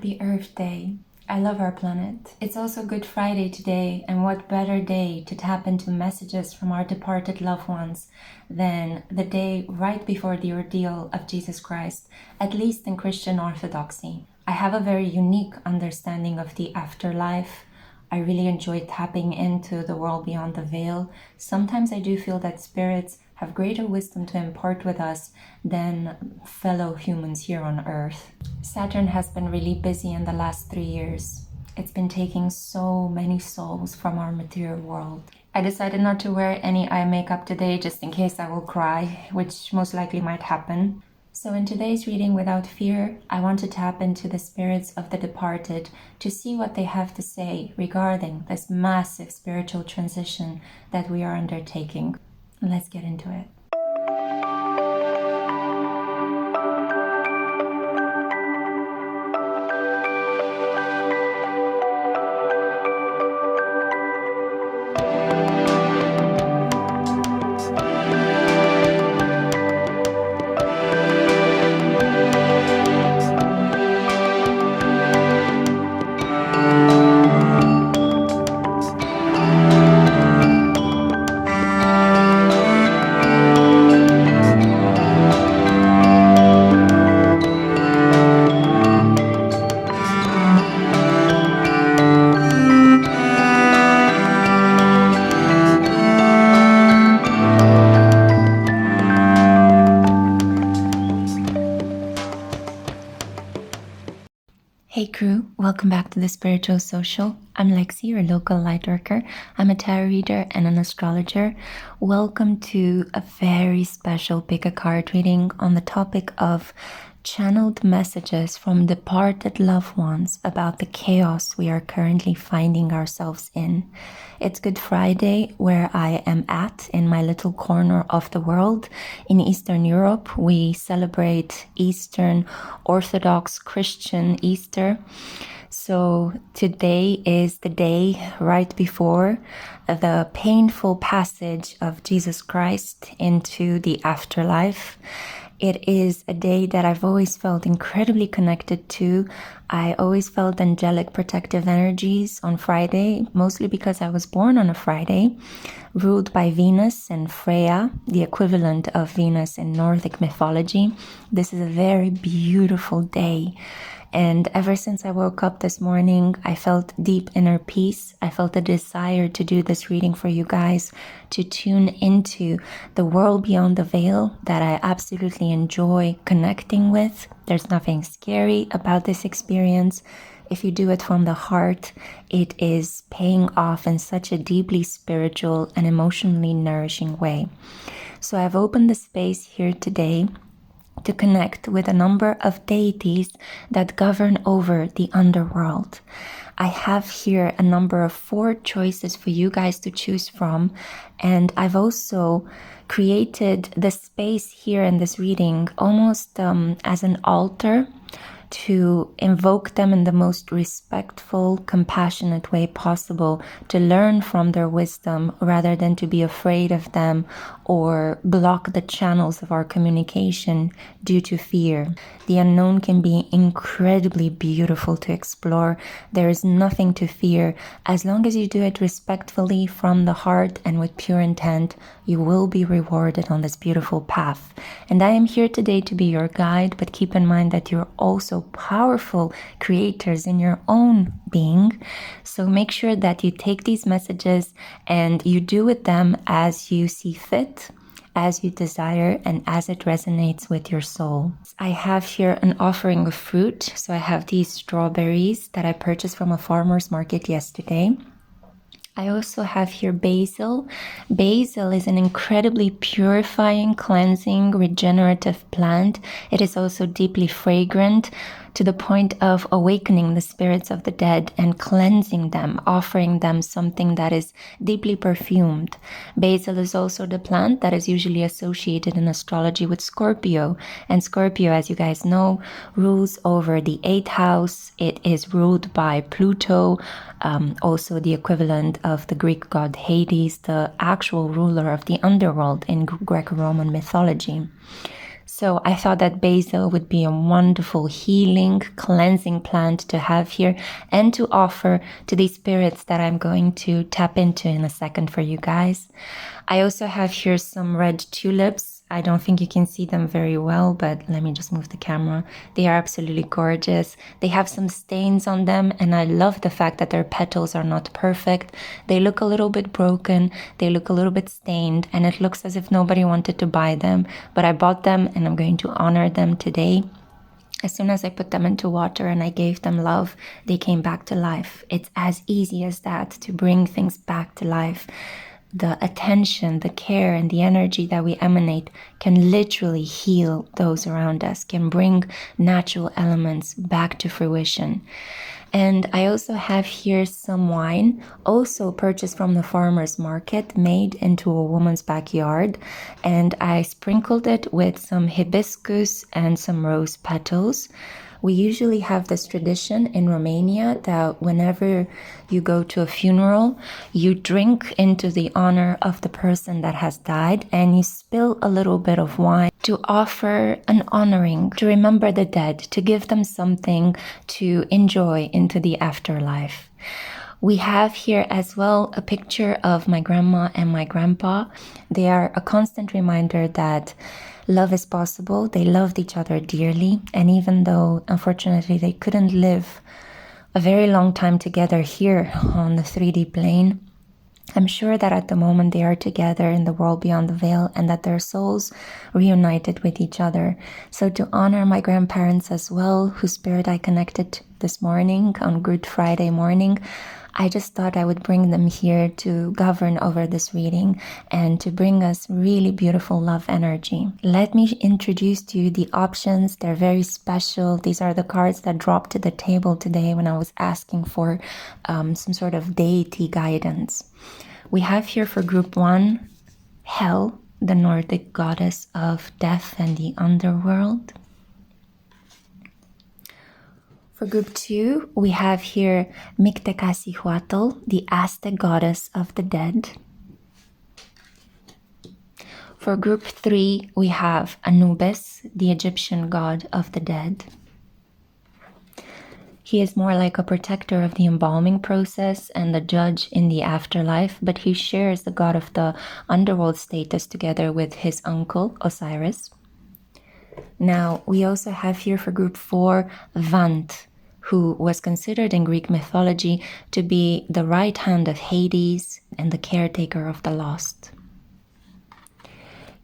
Happy Earth Day. I love our planet. It's also Good Friday today, and what better day to tap into messages from our departed loved ones than the day right before the ordeal of Jesus Christ, at least in Christian orthodoxy. I have a very unique understanding of the afterlife. I really enjoy tapping into the world beyond the veil. Sometimes I do feel that spirits have greater wisdom to impart with us than fellow humans here on Earth. Saturn has been really busy in the last 3 years. It's been taking so many souls from our material world. I decided not to wear any eye makeup today just in case I will cry, which most likely might happen. So in today's reading, Without Fear, I want to tap into the spirits of the departed to see what they have to say regarding this massive spiritual transition that we are undertaking. Let's get into it. Hey crew, welcome back to the Spiritual Social. I'm Lexi, your local light worker. I'm a tarot reader and an astrologer. Welcome to a very special PickACard reading on the topic of channeled messages from departed loved ones about the chaos we are currently finding ourselves in. It's Good Friday, where I am at in my little corner of the world. In Eastern Europe, we celebrate Eastern Orthodox Christian Easter. So today is the day right before the painful passage of Jesus Christ into the afterlife. It is a day that I've always felt incredibly connected to. I always felt angelic protective energies on Friday, mostly because I was born on a Friday, ruled by Venus and Freya, the equivalent of Venus in Nordic mythology. This is a very beautiful day. And ever since I woke up this morning, I felt deep inner peace. I felt a desire to do this reading for you guys, to tune into the world beyond the veil that I absolutely enjoy connecting with. There's nothing scary about this experience. If you do it from the heart, it is paying off in such a deeply spiritual and emotionally nourishing way. So I've opened the space here today to connect with a number of deities that govern over the underworld. I have here a number of 4 choices for you guys to choose from, and I've also created the space here in this reading almost as an altar to invoke them in the most respectful, compassionate way possible, to learn from their wisdom rather than to be afraid of them or block the channels of our communication due to fear. The unknown can be incredibly beautiful to explore. There is nothing to fear. As long as you do it respectfully from the heart and with pure intent, you will be rewarded on this beautiful path. And I am here today to be your guide, but keep in mind that you're also powerful creators in your own being. So make sure that you take these messages and you do with them as you see fit, as you desire, and as it resonates with your soul. I have here an offering of fruit. So I have these strawberries that I purchased from a farmer's market yesterday. I also have here basil. Basil is an incredibly purifying, cleansing, regenerative plant. It is also deeply fragrant, to the point of awakening the spirits of the dead and cleansing them, offering them something that is deeply perfumed. Basil is also the plant that is usually associated in astrology with Scorpio. And Scorpio, as you guys know, rules over the 8th house. It is ruled by Pluto, also the equivalent of the Greek god Hades, the actual ruler of the underworld in Greco-Roman mythology. So I thought that basil would be a wonderful healing, cleansing plant to have here and to offer to these spirits that I'm going to tap into in a second for you guys. I also have here some red tulips. I don't think you can see them very well, but let me just move the camera. They are absolutely gorgeous. They have some stains on them, and I love the fact that their petals are not perfect. They look a little bit broken, they look a little bit stained, and it looks as if nobody wanted to buy them. But I bought them, and I'm going to honor them today. As soon as I put them into water and I gave them love, they came back to life. It's as easy as that, to bring things back to life. The attention, the care, and the energy that we emanate can literally heal those around us, can bring natural elements back to fruition. And I also have here some wine, also purchased from the farmer's market, made into a woman's backyard. And I sprinkled it with some hibiscus and some rose petals. We usually have this tradition in Romania that whenever you go to a funeral, you drink into the honor of the person that has died, and you spill a little bit of wine to offer an honoring, to remember the dead, to give them something to enjoy into the afterlife. We have here as well a picture of my grandma and my grandpa. They are a constant reminder that love is possible. They loved each other dearly. And even though, unfortunately, they couldn't live a very long time together here on the 3D plane, I'm sure that at the moment they are together in the world beyond the veil, and that their souls reunited with each other. So to honor my grandparents as well, whose spirit I connected this morning on Good Friday morning, I just thought I would bring them here to govern over this reading and to bring us really beautiful love energy. Let me introduce to you the options. They're very special. These are the cards that dropped to the table today when I was asking for some sort of deity guidance. We have here for group 1, Hel, the Nordic goddess of death and the underworld. For group 2, we have here Mictecacíhuatl, the Aztec goddess of the dead. For group 3, we have Anubis, the Egyptian god of the dead. He is more like a protector of the embalming process and the judge in the afterlife, but he shares the god of the underworld status together with his uncle, Osiris. Now, we also have here for group 4, Vanth, who was considered in Greek mythology to be the right hand of Hades and the caretaker of the lost.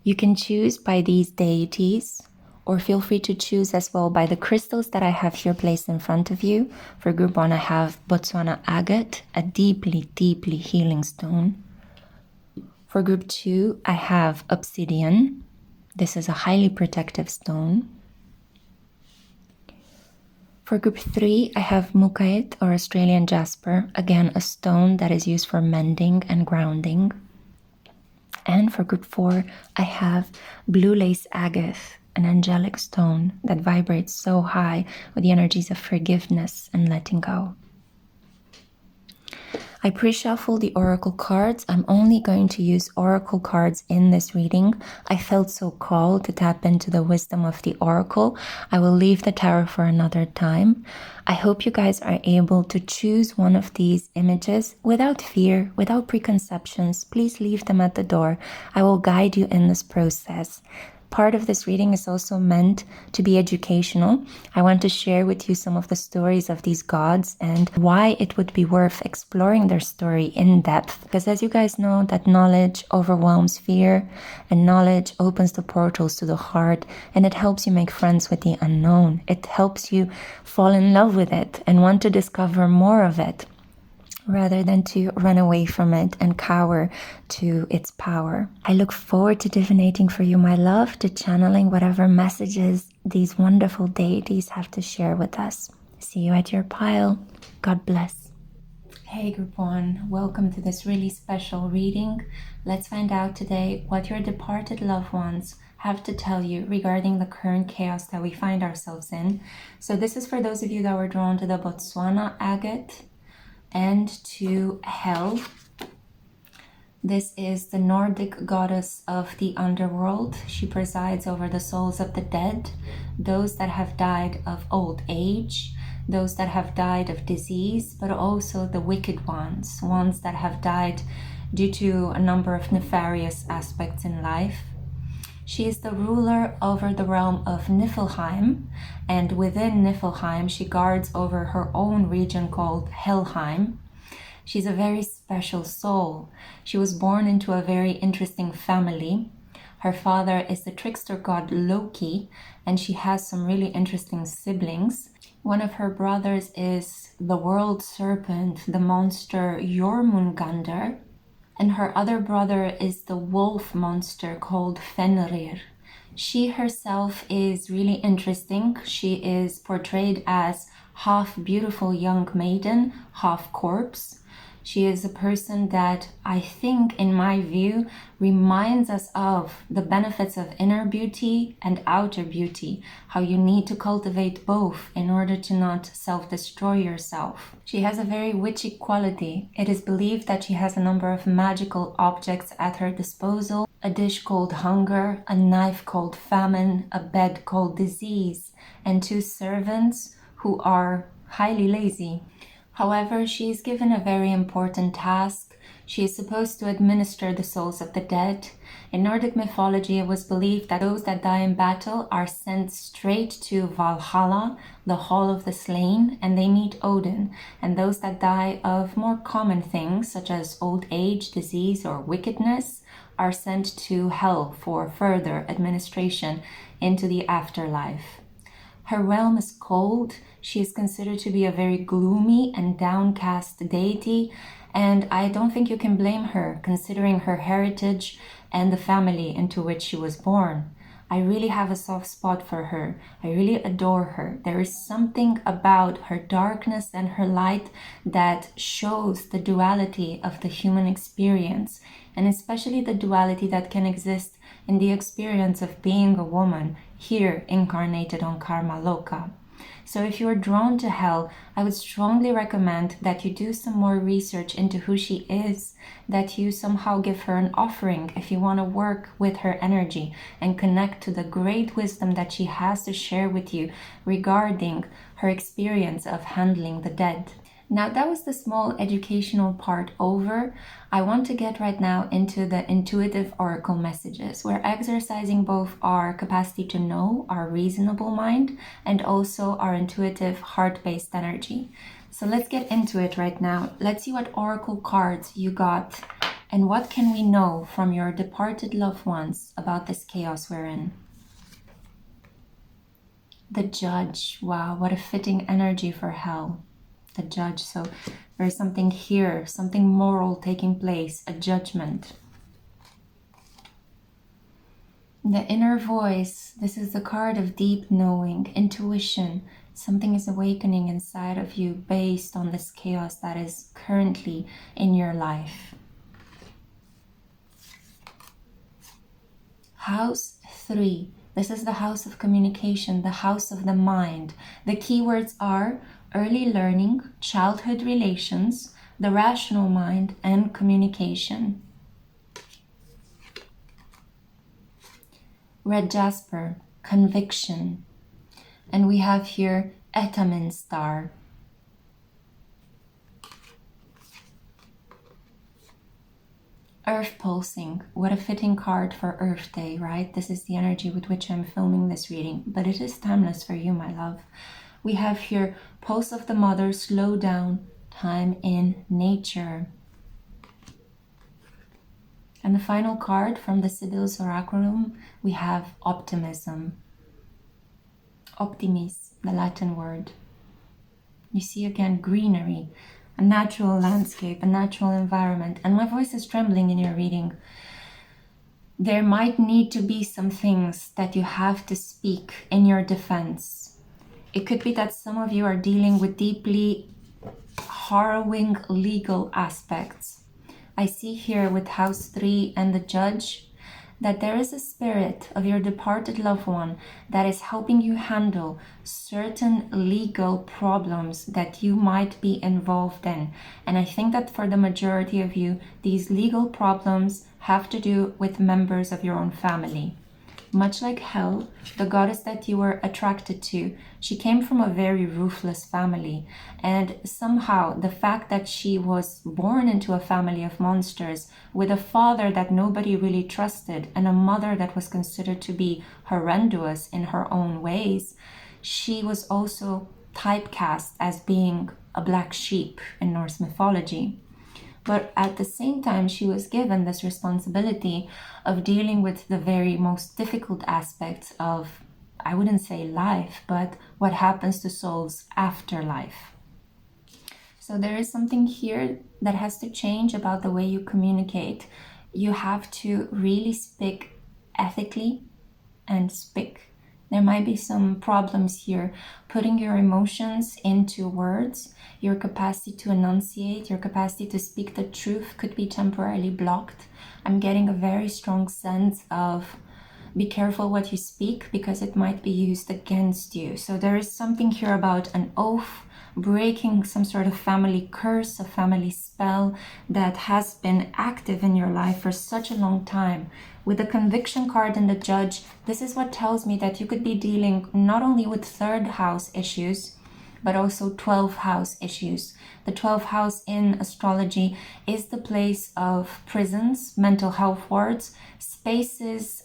You can choose by these deities, or feel free to choose as well by the crystals that I have here placed in front of you. For group 1, I have Botswana agate, a deeply, deeply healing stone. For group 2, I have obsidian. This is a highly protective stone. For group 3, I have Mukait, or Australian jasper, again a stone that is used for mending and grounding. And for group 4, I have blue lace agate, an angelic stone that vibrates so high with the energies of forgiveness and letting go. I pre-shuffle the oracle cards. I'm only going to use oracle cards in this reading. I felt so called to tap into the wisdom of the oracle. I will leave the tarot for another time. I hope you guys are able to choose one of these images without fear, without preconceptions. Please leave them at the door. I will guide you in this process. Part of this reading is also meant to be educational. I want to share with you some of the stories of these gods and why it would be worth exploring their story in depth. Because as you guys know, that knowledge overwhelms fear, and knowledge opens the portals to the heart, and it helps you make friends with the unknown. It helps you fall in love with it and want to discover more of it, rather than to run away from it and cower to its power. I look forward to divinating for you, my love, to channeling whatever messages these wonderful deities have to share with us. See you at your pile. God bless. Hey group 1, welcome to this really special reading. Let's find out today what your departed loved ones have to tell you regarding the current chaos that we find ourselves in. So this is for those of you that were drawn to the Botswana agate and to Hel. This is the Nordic goddess of the underworld. She presides over the souls of the dead, those that have died of old age, those that have died of disease, but also the wicked ones, ones that have died due to a number of nefarious aspects in life. She is the ruler over the realm of Niflheim, and within Niflheim she guards over her own region called Helheim. She's a very special soul. She was born into a very interesting family. Her father is the trickster god Loki, and she has some really interesting siblings. One of her brothers is the world serpent, the monster Jormungandr, and her other brother is the wolf monster called Fenrir. She herself is really interesting. She is portrayed as half beautiful young maiden, half corpse. She is a person that I think, in my view, reminds us of the benefits of inner beauty and outer beauty, how you need to cultivate both in order to not self-destroy yourself. She has a very witchy quality. It is believed that she has a number of magical objects at her disposal: a dish called hunger, a knife called famine, a bed called disease, and 2 servants who are highly lazy. However, she is given a very important task. She is supposed to administer the souls of the dead. In Nordic mythology, it was believed that those that die in battle are sent straight to Valhalla, the Hall of the Slain, and they meet Odin. And those that die of more common things, such as old age, disease, or wickedness, are sent to Hell for further administration into the afterlife. Her realm is cold. She is considered to be a very gloomy and downcast deity, and I don't think you can blame her, considering her heritage and the family into which she was born. I really have a soft spot for her. I really adore her. There is something about her darkness and her light that shows the duality of the human experience, and especially the duality that can exist in the experience of being a woman here incarnated on Karma Loka. So if you are drawn to Hel, I would strongly recommend that you do some more research into who she is, that you somehow give her an offering if you want to work with her energy and connect to the great wisdom that she has to share with you regarding her experience of handling the dead. Now, that was the small educational part over. I want to get right now into the intuitive oracle messages. We're exercising both our capacity to know, our reasonable mind, and also our intuitive heart-based energy. So let's get into it right now. Let's see what oracle cards you got and what can we know from your departed loved ones about this chaos we're in. The Judge. Wow, what a fitting energy for Hel. The Judge. So there's something here, something moral taking place, a judgment. The Inner Voice. This is the card of deep knowing, intuition. Something is awakening inside of you based on this chaos that is currently in your life. House 3. This is the house of communication, the house of the mind. The keywords are early learning, childhood relations, the rational mind, and communication. Red Jasper, conviction. And we have here Etamin Star. Earth Pulsing. What a fitting card for Earth Day, right? This is the energy with which I'm filming this reading, but it is timeless for you, my love. We have here Pulse of the Mother, slow down, time in nature. And the final card from the Sibyls Oraculum, we have optimism. Optimis, the Latin word. You see again greenery, a natural landscape, a natural environment. And my voice is trembling in your reading. There might need to be some things that you have to speak in your defense. It could be that some of you are dealing with deeply harrowing legal aspects. I see here with House 3 and the Judge that there is a spirit of your departed loved one that is helping you handle certain legal problems that you might be involved in. And I think that for the majority of you, these legal problems have to do with members of your own family. Much like Hel, the goddess that you were attracted to, she came from a very ruthless family. And somehow the fact that she was born into a family of monsters with a father that nobody really trusted and a mother that was considered to be horrendous in her own ways, she was also typecast as being a black sheep in Norse mythology. But at the same time, she was given this responsibility of dealing with the very most difficult aspects of, I wouldn't say life, but what happens to souls after life. So there is something here that has to change about the way you communicate. You have to really speak ethically and speak. There might be some problems here putting your emotions into words. Your capacity to enunciate, your capacity to speak the truth could be temporarily blocked. I'm getting a very strong sense of be careful what you speak because it might be used against you. So there is something here about an oath, breaking some sort of family curse, a family spell that has been active in your life for such a long time. With the conviction card and the judge, this is what tells me that you could be dealing not only with third house issues, but also 12th house issues. The 12th house in astrology is the place of prisons, mental health wards, spaces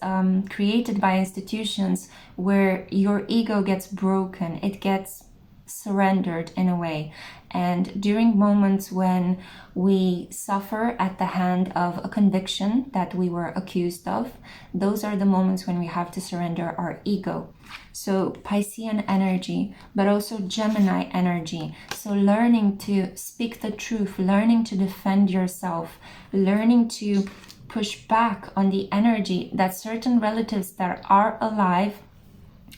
created by institutions where your ego gets broken, it gets surrendered in a way. And during moments when we suffer at the hand of a conviction that we were accused of, those are the moments when we have to surrender our ego. So Piscean energy, but also Gemini energy. So learning to speak the truth, learning to defend yourself, learning to push back on the energy that certain relatives that are alive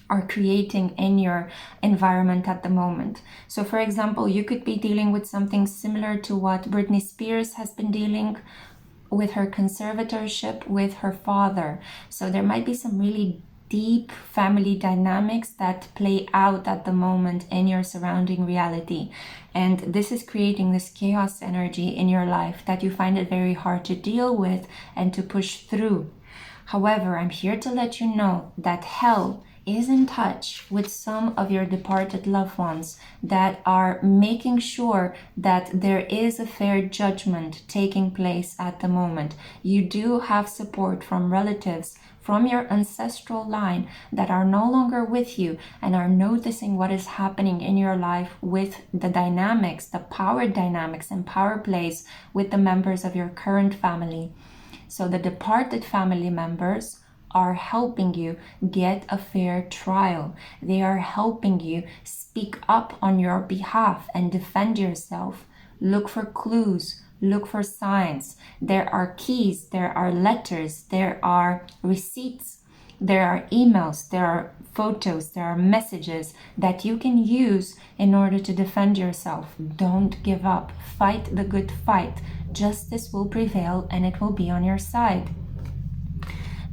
are creating in your environment at the moment. So for example, you could be dealing with something similar to what Britney Spears has been dealing with her conservatorship with her father. So there might be some really deep family dynamics that play out at the moment in your surrounding reality. And this is creating this chaos energy in your life that you find it very hard to deal with and to push through. However, I'm here to let you know that Hel is in touch with some of your departed loved ones that are making sure that there is a fair judgment taking place at the moment. You do have support from relatives from your ancestral line that are no longer with you and are noticing what is happening in your life with the dynamics, the power dynamics and power plays with the members of your current family. So the departed family members are helping you get a fair trial. They are helping you speak up on your behalf and defend yourself. Look for clues, look for signs. There are keys, there are letters, there are receipts, there are emails, there are photos, there are messages that you can use in order to defend yourself. Don't give up. Fight the good fight. Justice will prevail and it will be on your side.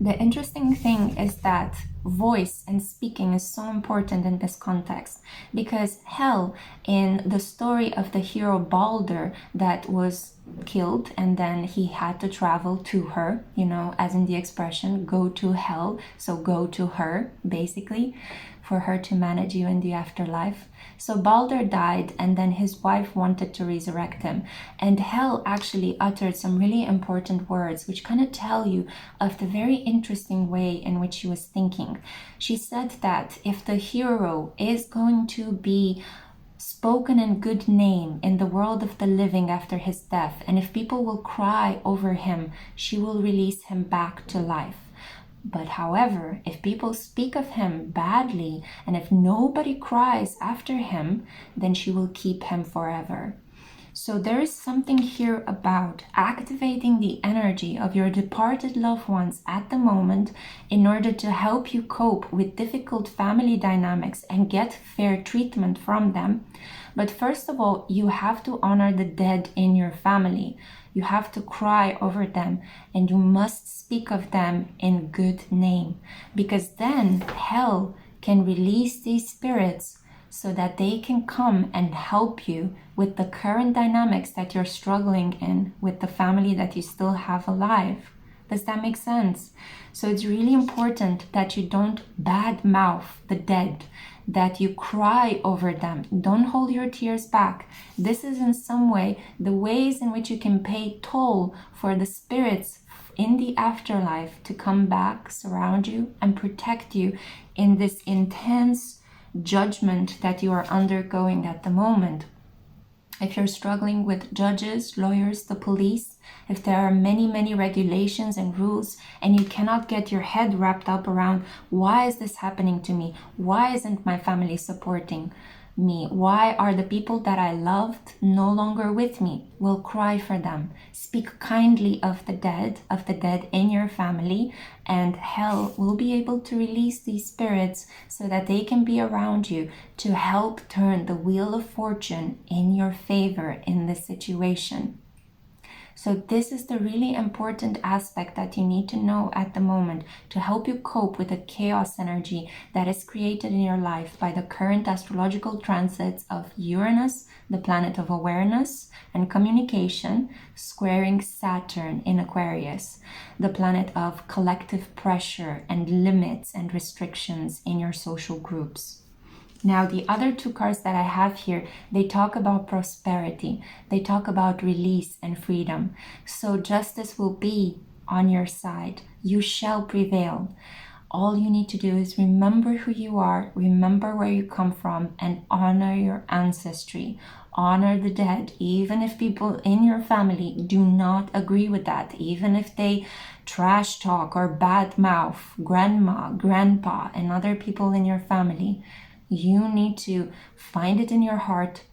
The interesting thing is that voice and speaking is so important in this context because Hel, in the story of the hero Balder that was killed and then he had to travel to her, you know, as in the expression, go to Hel, so go to her, basically, for her to manage you in the afterlife. So Balder died and then his wife wanted to resurrect him. And Hel actually uttered some really important words which kind of tell you of the very interesting way in which she was thinking. She said that if the hero is going to be spoken in good name in the world of the living after his death, and if people will cry over him, she will release him back to life. But however, if people speak of him badly, and if nobody cries after him, then she will keep him forever. So there is something here about activating the energy of your departed loved ones at the moment in order to help you cope with difficult family dynamics and get fair treatment from them. But first of all, you have to honor the dead in your family. You have to cry over them, and you must speak of them in good name, because then hell can release these spirits so that they can come and help you with the current dynamics that you're struggling in with the family that you still have alive. Does that make sense? So it's really important that you don't badmouth the dead, that you cry over them. Don't hold your tears back. This is in some way the ways in which you can pay toll for the spirits in the afterlife to come back, surround you, and protect you in this intense judgment that you are undergoing at the moment. If you're struggling with judges, lawyers, the police, if there are many regulations and rules and you cannot get your head wrapped up around why is this happening to me? Why isn't my family supporting me? Why are the people that I loved no longer with me? Well, cry for them. Speak kindly of the dead in your family, and hell will be able to release these spirits so that they can be around you to help turn the wheel of fortune in your favor in this situation. So this is the really important aspect that you need to know at the moment to help you cope with the chaos energy that is created in your life by the current astrological transits of Uranus, the planet of awareness and communication, squaring Saturn in Aquarius, the planet of collective pressure and limits and restrictions in your social groups. Now, the other two cards that I have here, they talk about prosperity. They talk about release and freedom. So justice will be on your side. You shall prevail. All you need to do is remember who you are, remember where you come from, and honor your ancestry. Honor the dead, even if people in your family do not agree with that, even if they trash talk or bad mouth grandma, grandpa, and other people in your family. You need to find it in your heart,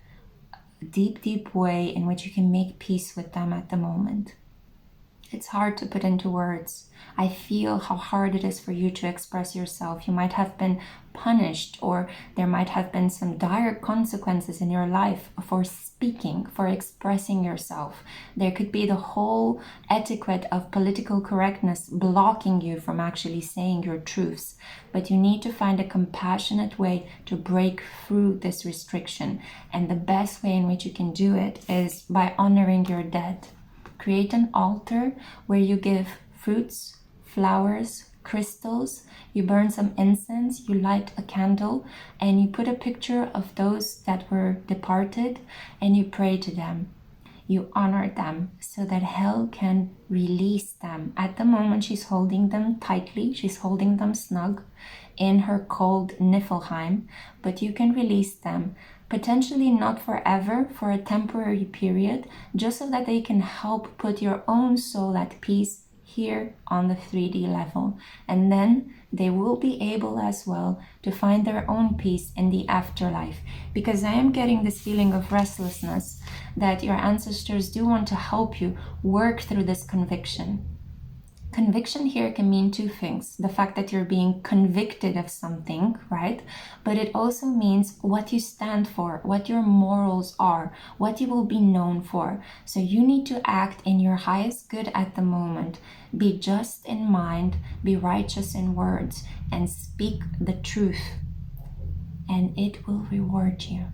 a deep way in which you can make peace with them at the moment. It's hard to put into words. I feel how hard it is for you to express yourself. You might have been punished, or there might have been some dire consequences in your life for speaking, for expressing yourself. There could be the whole etiquette of political correctness blocking you from actually saying your truths. But you need to find a compassionate way to break through this restriction. And the best way in which you can do it is by honoring your dead. Create an altar where you give fruits, flowers, crystals, you burn some incense, you light a candle, and you put a picture of those that were departed, and you pray to them. You honor them so that hell can release them. At the moment, she's holding them tightly, she's holding them snug in her cold Niflheim, but you can release them. Potentially not forever, for a temporary period, just so that they can help put your own soul at peace here on the 3D level. And then they will be able as well to find their own peace in the afterlife. Because I am getting this feeling of restlessness that your ancestors do want to help you work through this conviction. Conviction here can mean two things. The fact that you're being convicted of something, right? But it also means what you stand for, what your morals are, what you will be known for. So you need to act in your highest good at the moment. Be just in mind, be righteous in words, and speak the truth. And it will reward you.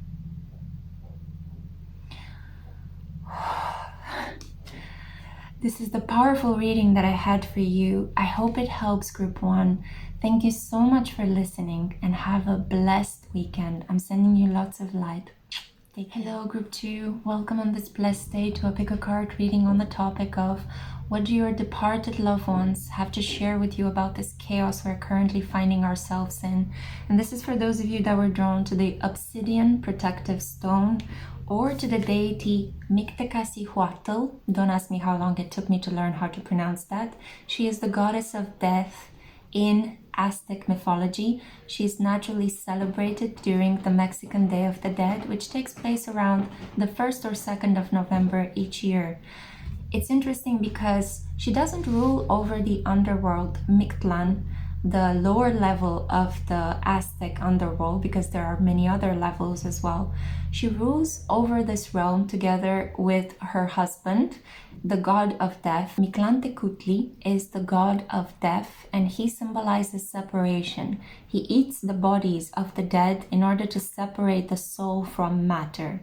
This is the powerful reading that I had for you. I hope it helps Group 1. Thank you so much for listening and have a blessed weekend. I'm sending you lots of light. Take care. Hello Group 2. Welcome on this blessed day to a PickACard reading on the topic of what do your departed loved ones have to share with you about this chaos we're currently finding ourselves in. And this is for those of you that were drawn to the obsidian protective stone or to the deity Mictecacíhuatl. Don't ask me how long it took me to learn how to pronounce that. She is the goddess of death in Aztec mythology. She's naturally celebrated during the Mexican Day of the Dead, which takes place around the 1st or 2nd of November each year. It's interesting because she doesn't rule over the underworld, Mictlan, the lower level of the Aztec underworld, because there are many other levels as well. She rules over this realm together with her husband, the god of death. Mictecacíhuatl is the god of death, and he symbolizes separation. He eats the bodies of the dead in order to separate the soul from matter.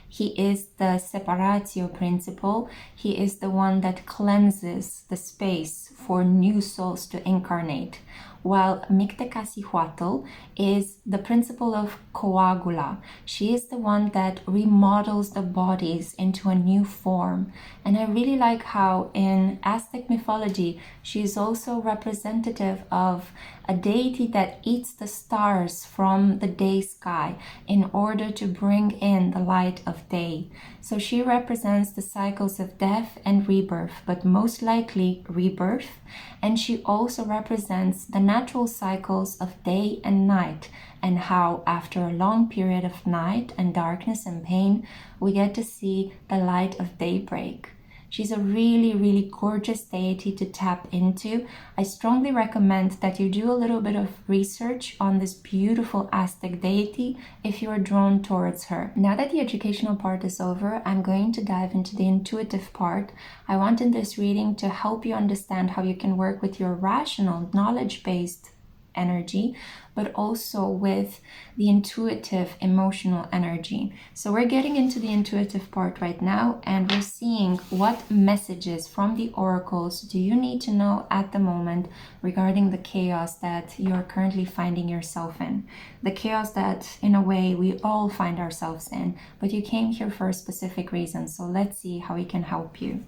He is the separatio principle. He is the one that cleanses the space for new souls to incarnate. While Mictecacíhuatl is the principle of coagula. She is the one that remodels the bodies into a new form. And I really like how in Aztec mythology, she is also representative of a deity that eats the stars from the day sky in order to bring in the light of day. So she represents the cycles of death and rebirth, but most likely rebirth. And she also represents the natural cycles of day and night, and how after a long period of night and darkness and pain, we get to see the light of daybreak. She's a really, really gorgeous deity to tap into. I strongly recommend that you do a little bit of research on this beautiful Aztec deity if you are drawn towards her. Now that the educational part is over, I'm going to dive into the intuitive part. I want in this reading to help you understand how you can work with your rational, knowledge-based energy, but also with the intuitive emotional energy. So we're getting into the intuitive part right now, and we're seeing what messages from the oracles do you need to know at the moment regarding the chaos that you're currently finding yourself in. The chaos that in a way we all find ourselves in, but you came here for a specific reason. So let's see how we can help you.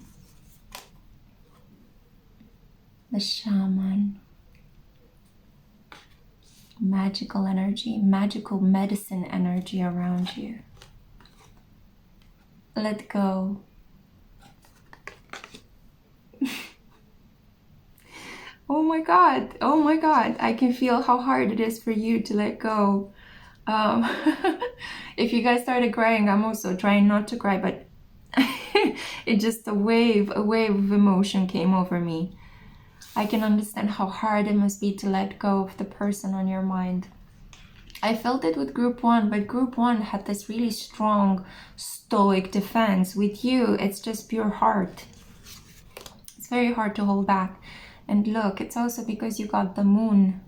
The shaman. Magical energy, magical medicine energy around you. Let go. Oh my God, I can feel how hard it is for you to let go. If you guys started crying, I'm also trying not to cry, but it just a wave of emotion came over me. I can understand how hard it must be to let go of the person on your mind. I felt it with group one, but group one had this really strong stoic defense. With you, it's just pure heart. It's very hard to hold back. And look, it's also because you got the moon.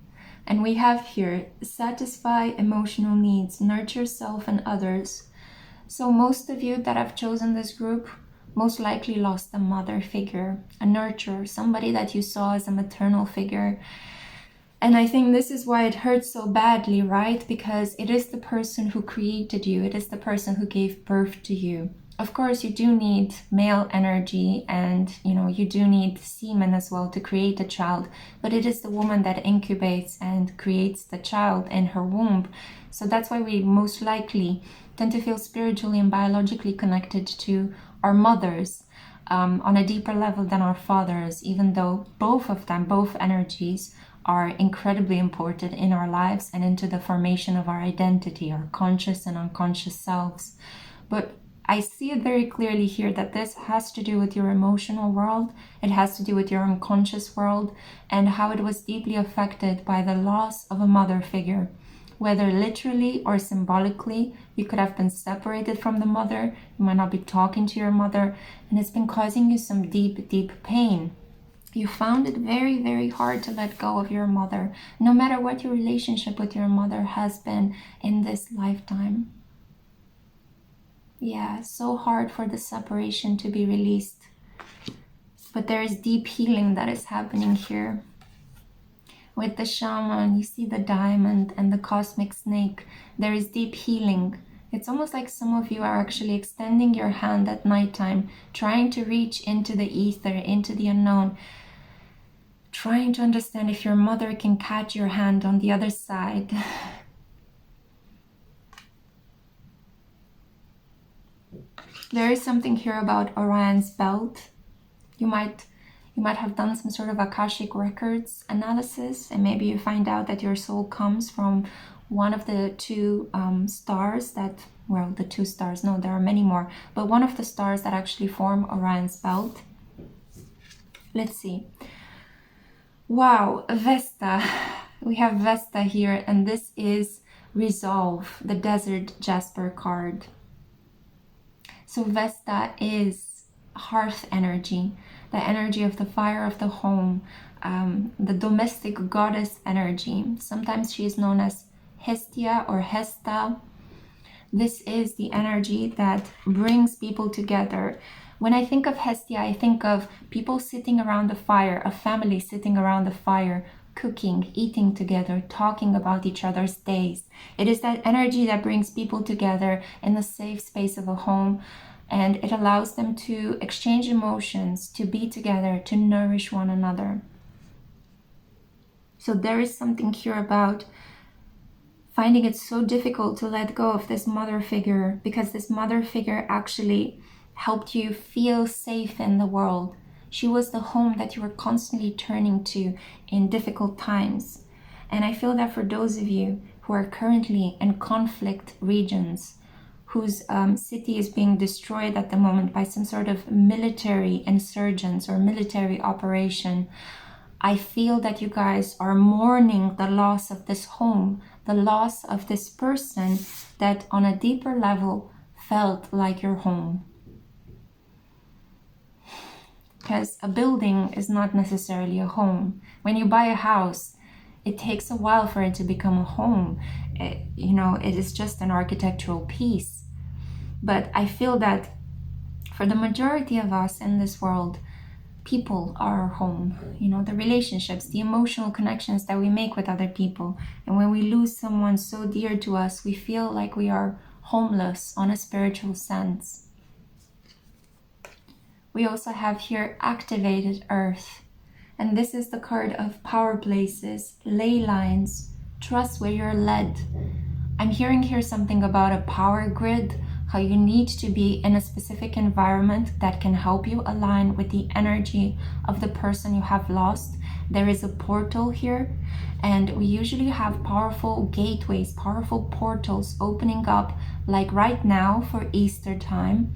And we have here, satisfy emotional needs, nurture self and others. So most of you that have chosen this group most likely lost a mother figure, a nurturer, somebody that you saw as a maternal figure. And I think this is why it hurts so badly, right? Because it is the person who created you. It is the person who gave birth to you. Of course, you do need male energy, and you do need semen as well to create a child, but it is the woman that incubates and creates the child in her womb. So that's why we most likely tend to feel spiritually and biologically connected to our mothers on a deeper level than our fathers, even though both of them, both energies, are incredibly important in our lives and into the formation of our identity, our conscious and unconscious selves. But I see it very clearly here that this has to do with your emotional world. It has to do with your unconscious world and how it was deeply affected by the loss of a mother figure. Whether literally or symbolically, you could have been separated from the mother. You might not be talking to your mother, and it's been causing you some deep, deep pain. You found it very, very hard to let go of your mother, no matter what your relationship with your mother has been in this lifetime. Yeah, so hard for the separation to be released. But there is deep healing that is happening here. With the shaman, you see the diamond and the cosmic snake. There is deep healing. It's almost like some of you are actually extending your hand at nighttime, trying to reach into the ether, into the unknown, trying to understand if your mother can catch your hand on the other side. There is something here about Orion's belt. You might You might have done some sort of Akashic records analysis, and maybe you find out that your soul comes from one of the two stars that, well, the two stars, no, there are many more, but one of the stars that actually form Orion's belt. Let's see. Wow, Vesta. We have Vesta here, and this is Resolve, the Desert Jasper card. So Vesta is hearth energy, the energy of the fire of the home, the domestic goddess energy. Sometimes she is known as Hestia or Hesta. This is the energy that brings people together. When I think of Hestia, I think of people sitting around the fire, a family sitting around the fire, cooking, eating together, talking about each other's days. It is that energy that brings people together in the safe space of a home, and it allows them to exchange emotions, to be together, to nourish one another. So there is something here about finding it so difficult to let go of this mother figure, because this mother figure actually helped you feel safe in the world. She was the home that you were constantly turning to in difficult times. And I feel that for those of you who are currently in conflict regions, whose city is being destroyed at the moment by some sort of military insurgents or military operation, I feel that you guys are mourning the loss of this home, the loss of this person that on a deeper level felt like your home. Because a building is not necessarily a home. When you buy a house, it takes a while for it to become a home. It is just an architectural piece. But I feel that for the majority of us in this world, people are our home. The relationships, the emotional connections that we make with other people. And when we lose someone so dear to us, we feel like we are homeless on a spiritual sense. We also have here Activated Earth. And this is the card of power places, ley lines, trust where you're led. I'm hearing here something about a power grid, how you need to be in a specific environment that can help you align with the energy of the person you have lost. There is a portal here, and we usually have powerful gateways, powerful portals opening up, like right now for Easter time.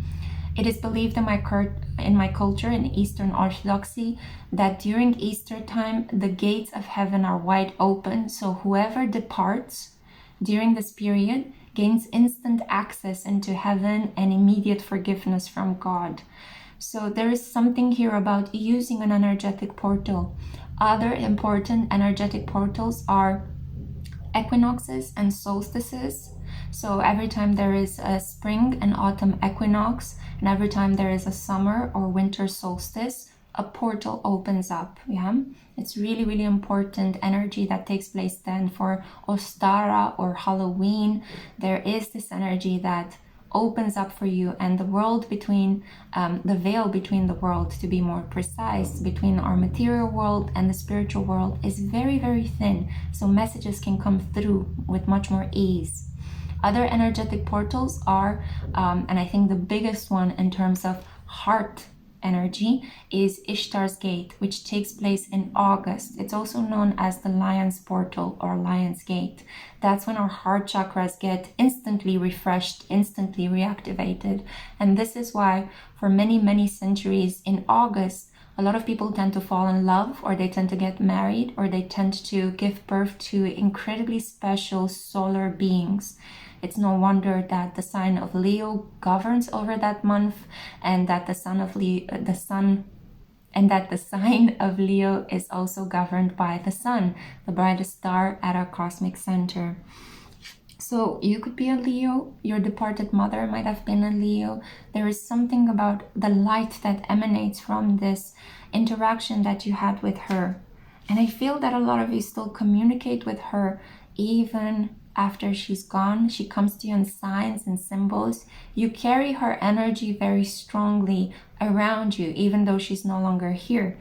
It is believed in my culture, in Eastern Orthodoxy, that during Easter time, the gates of heaven are wide open. So whoever departs during this period gains instant access into heaven and immediate forgiveness from God. So there is something here about using an energetic portal. Other important energetic portals are equinoxes and solstices. So every time there is a spring and autumn equinox, and every time there is a summer or winter solstice, a portal opens up. It's really, really important energy that takes place then. For Ostara or Halloween, there is this energy that opens up for you, and the world between, the veil between the world, to be more precise, between our material world and the spiritual world is very, very thin. So messages can come through with much more ease. Other energetic portals are, and I think the biggest one in terms of heart energy, is Ishtar's Gate, which takes place in August. It's also known as the Lion's Portal or Lion's Gate. That's when our heart chakras get instantly refreshed, instantly reactivated. And this is why for many, many centuries in August, a lot of people tend to fall in love, or they tend to get married, or they tend to give birth to incredibly special solar beings. It's no wonder that the sign of Leo governs over that month, and that the sign of Leo is also governed by the sun, the brightest star at our cosmic center. So you could be a Leo, your departed mother might have been a Leo. There is something about the light that emanates from this interaction that you had with her. And I feel that a lot of you still communicate with her even after she's gone. She comes to you in signs and symbols. You carry her energy very strongly around you, even though she's no longer here.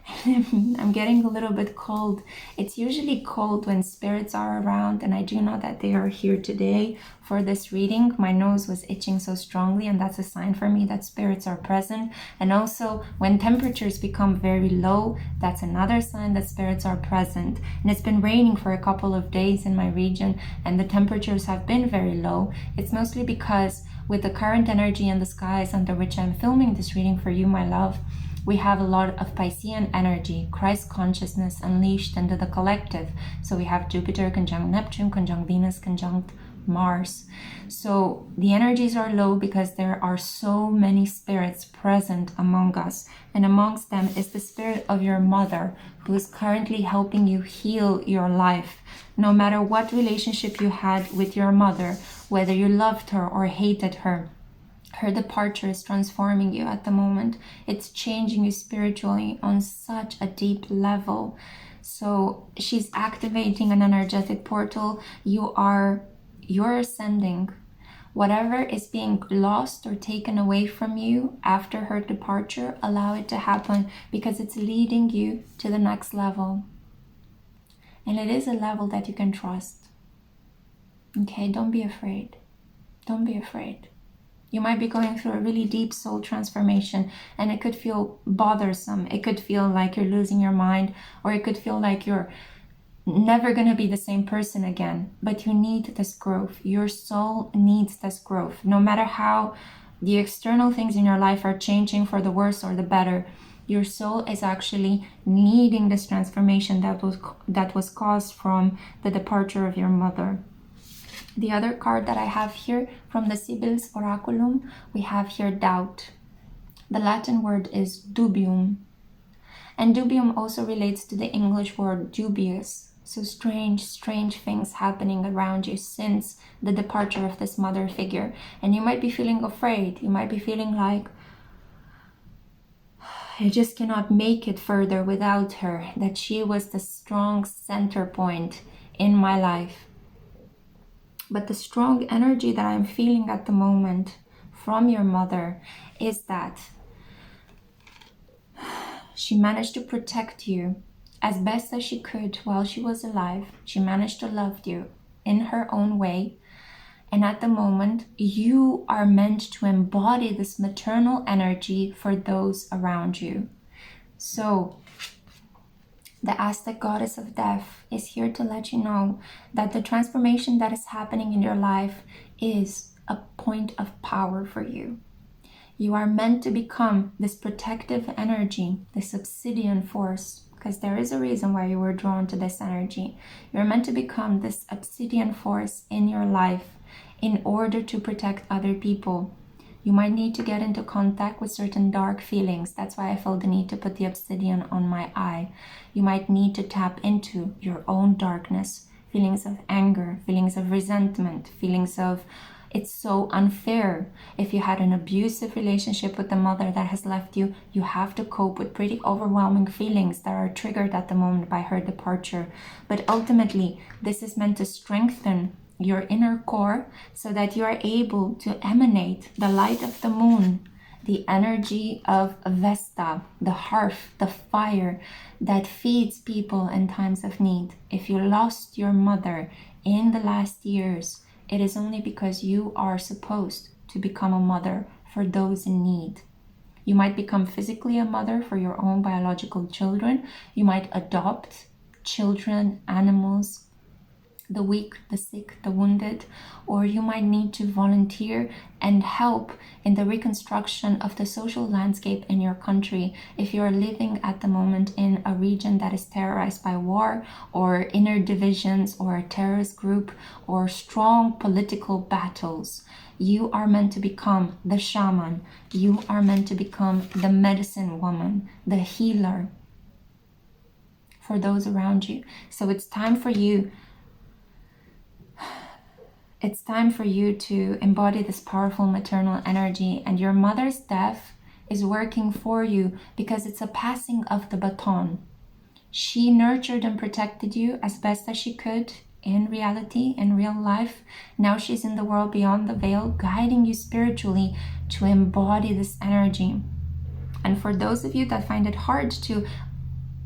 I'm getting a little bit cold. It's usually cold when spirits are around, and I do know that they are here today for this reading. My nose was itching so strongly, and that's a sign for me that spirits are present. And also, when temperatures become very low, that's another sign that spirits are present. And it's been raining for a couple of days in my region, and the temperatures have been very low. It's mostly because with the current energy in the skies under which I'm filming this reading for you, my love, we have a lot of Piscean energy, Christ consciousness unleashed into the collective. So we have Jupiter conjunct Neptune, conjunct Venus, conjunct Mars. So the energies are low because there are so many spirits present among us. And amongst them is the spirit of your mother, who is currently helping you heal your life. No matter what relationship you had with your mother, whether you loved her or hated her, her departure is transforming you at the moment. It's changing you spiritually on such a deep level. So she's activating an energetic portal. You're ascending. Whatever is being lost or taken away from you after her departure, allow it to happen, because it's leading you to the next level. And it is a level that you can trust. Okay, don't be afraid. Don't be afraid. You might be going through a really deep soul transformation, and it could feel bothersome. It could feel like you're losing your mind, or it could feel like you're never going to be the same person again. But you need this growth. Your soul needs this growth. No matter how the external things in your life are changing for the worse or the better, your soul is actually needing this transformation that was caused from the departure of your mother. The other card that I have here from the Sibyls Oraculum, we have here doubt. The Latin word is dubium. And dubium also relates to the English word dubious. So strange things happening around you since the departure of this mother figure. And you might be feeling afraid. You might be feeling like, I just cannot make it further without her. That she was the strong center point in my life. But the strong energy that I'm feeling at the moment from your mother is that she managed to protect you as best as she could while she was alive. She managed to love you in her own way. And at the moment, you are meant to embody this maternal energy for those around you. So the Aztec goddess of death is here to let you know that the transformation that is happening in your life is a point of power for you. You are meant to become this protective energy, this obsidian force, because there is a reason why you were drawn to this energy. You're meant to become this obsidian force in your life in order to protect other people. You might need to get into contact with certain dark feelings. That's why I felt the need to put the obsidian on my eye. You might need to tap into your own darkness, feelings of anger, feelings of resentment, feelings of it's so unfair. If you had an abusive relationship with the mother that has left you, you have to cope with pretty overwhelming feelings that are triggered at the moment by her departure. But ultimately, this is meant to strengthen your inner core so that you are able to emanate the light of the moon, the energy of Vesta, the hearth, the fire that feeds people in times of need. If you lost your mother in the last years, it is only because you are supposed to become a mother for those in need. You might become physically a mother for your own biological children. You might adopt children, animals, the weak, the sick, the wounded, or you might need to volunteer and help in the reconstruction of the social landscape in your country if you are living at the moment in a region that is terrorized by war or inner divisions or a terrorist group or strong political battles. You are meant to become the shaman. You are meant to become the medicine woman, the healer for those around you. So it's time for you to embody this powerful maternal energy, and your mother's death is working for you because it's a passing of the baton. She nurtured and protected you as best as she could in reality, in real life. Now she's in the world beyond the veil, guiding you spiritually to embody this energy. And for those of you that find it hard to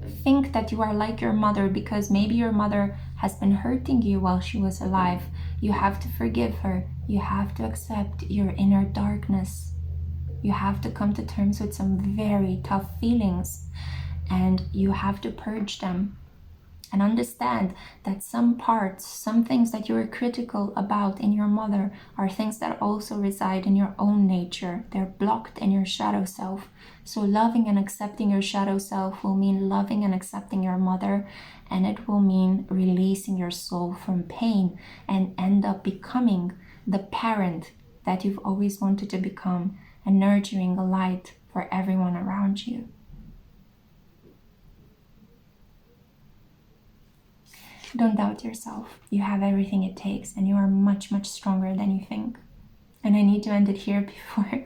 think that you are like your mother because maybe your mother has been hurting you while she was alive. You have to forgive her. You have to accept your inner darkness. You have to come to terms with some very tough feelings, and you have to purge them. And understand that some parts, some things that you are critical about in your mother are things that also reside in your own nature. They're blocked in your shadow self. So loving and accepting your shadow self will mean loving and accepting your mother, and it will mean releasing your soul from pain and end up becoming the parent that you've always wanted to become, and nurturing a light for everyone around you. Don't doubt yourself. You have everything it takes, and you are much, much stronger than you think. And I need to end it here before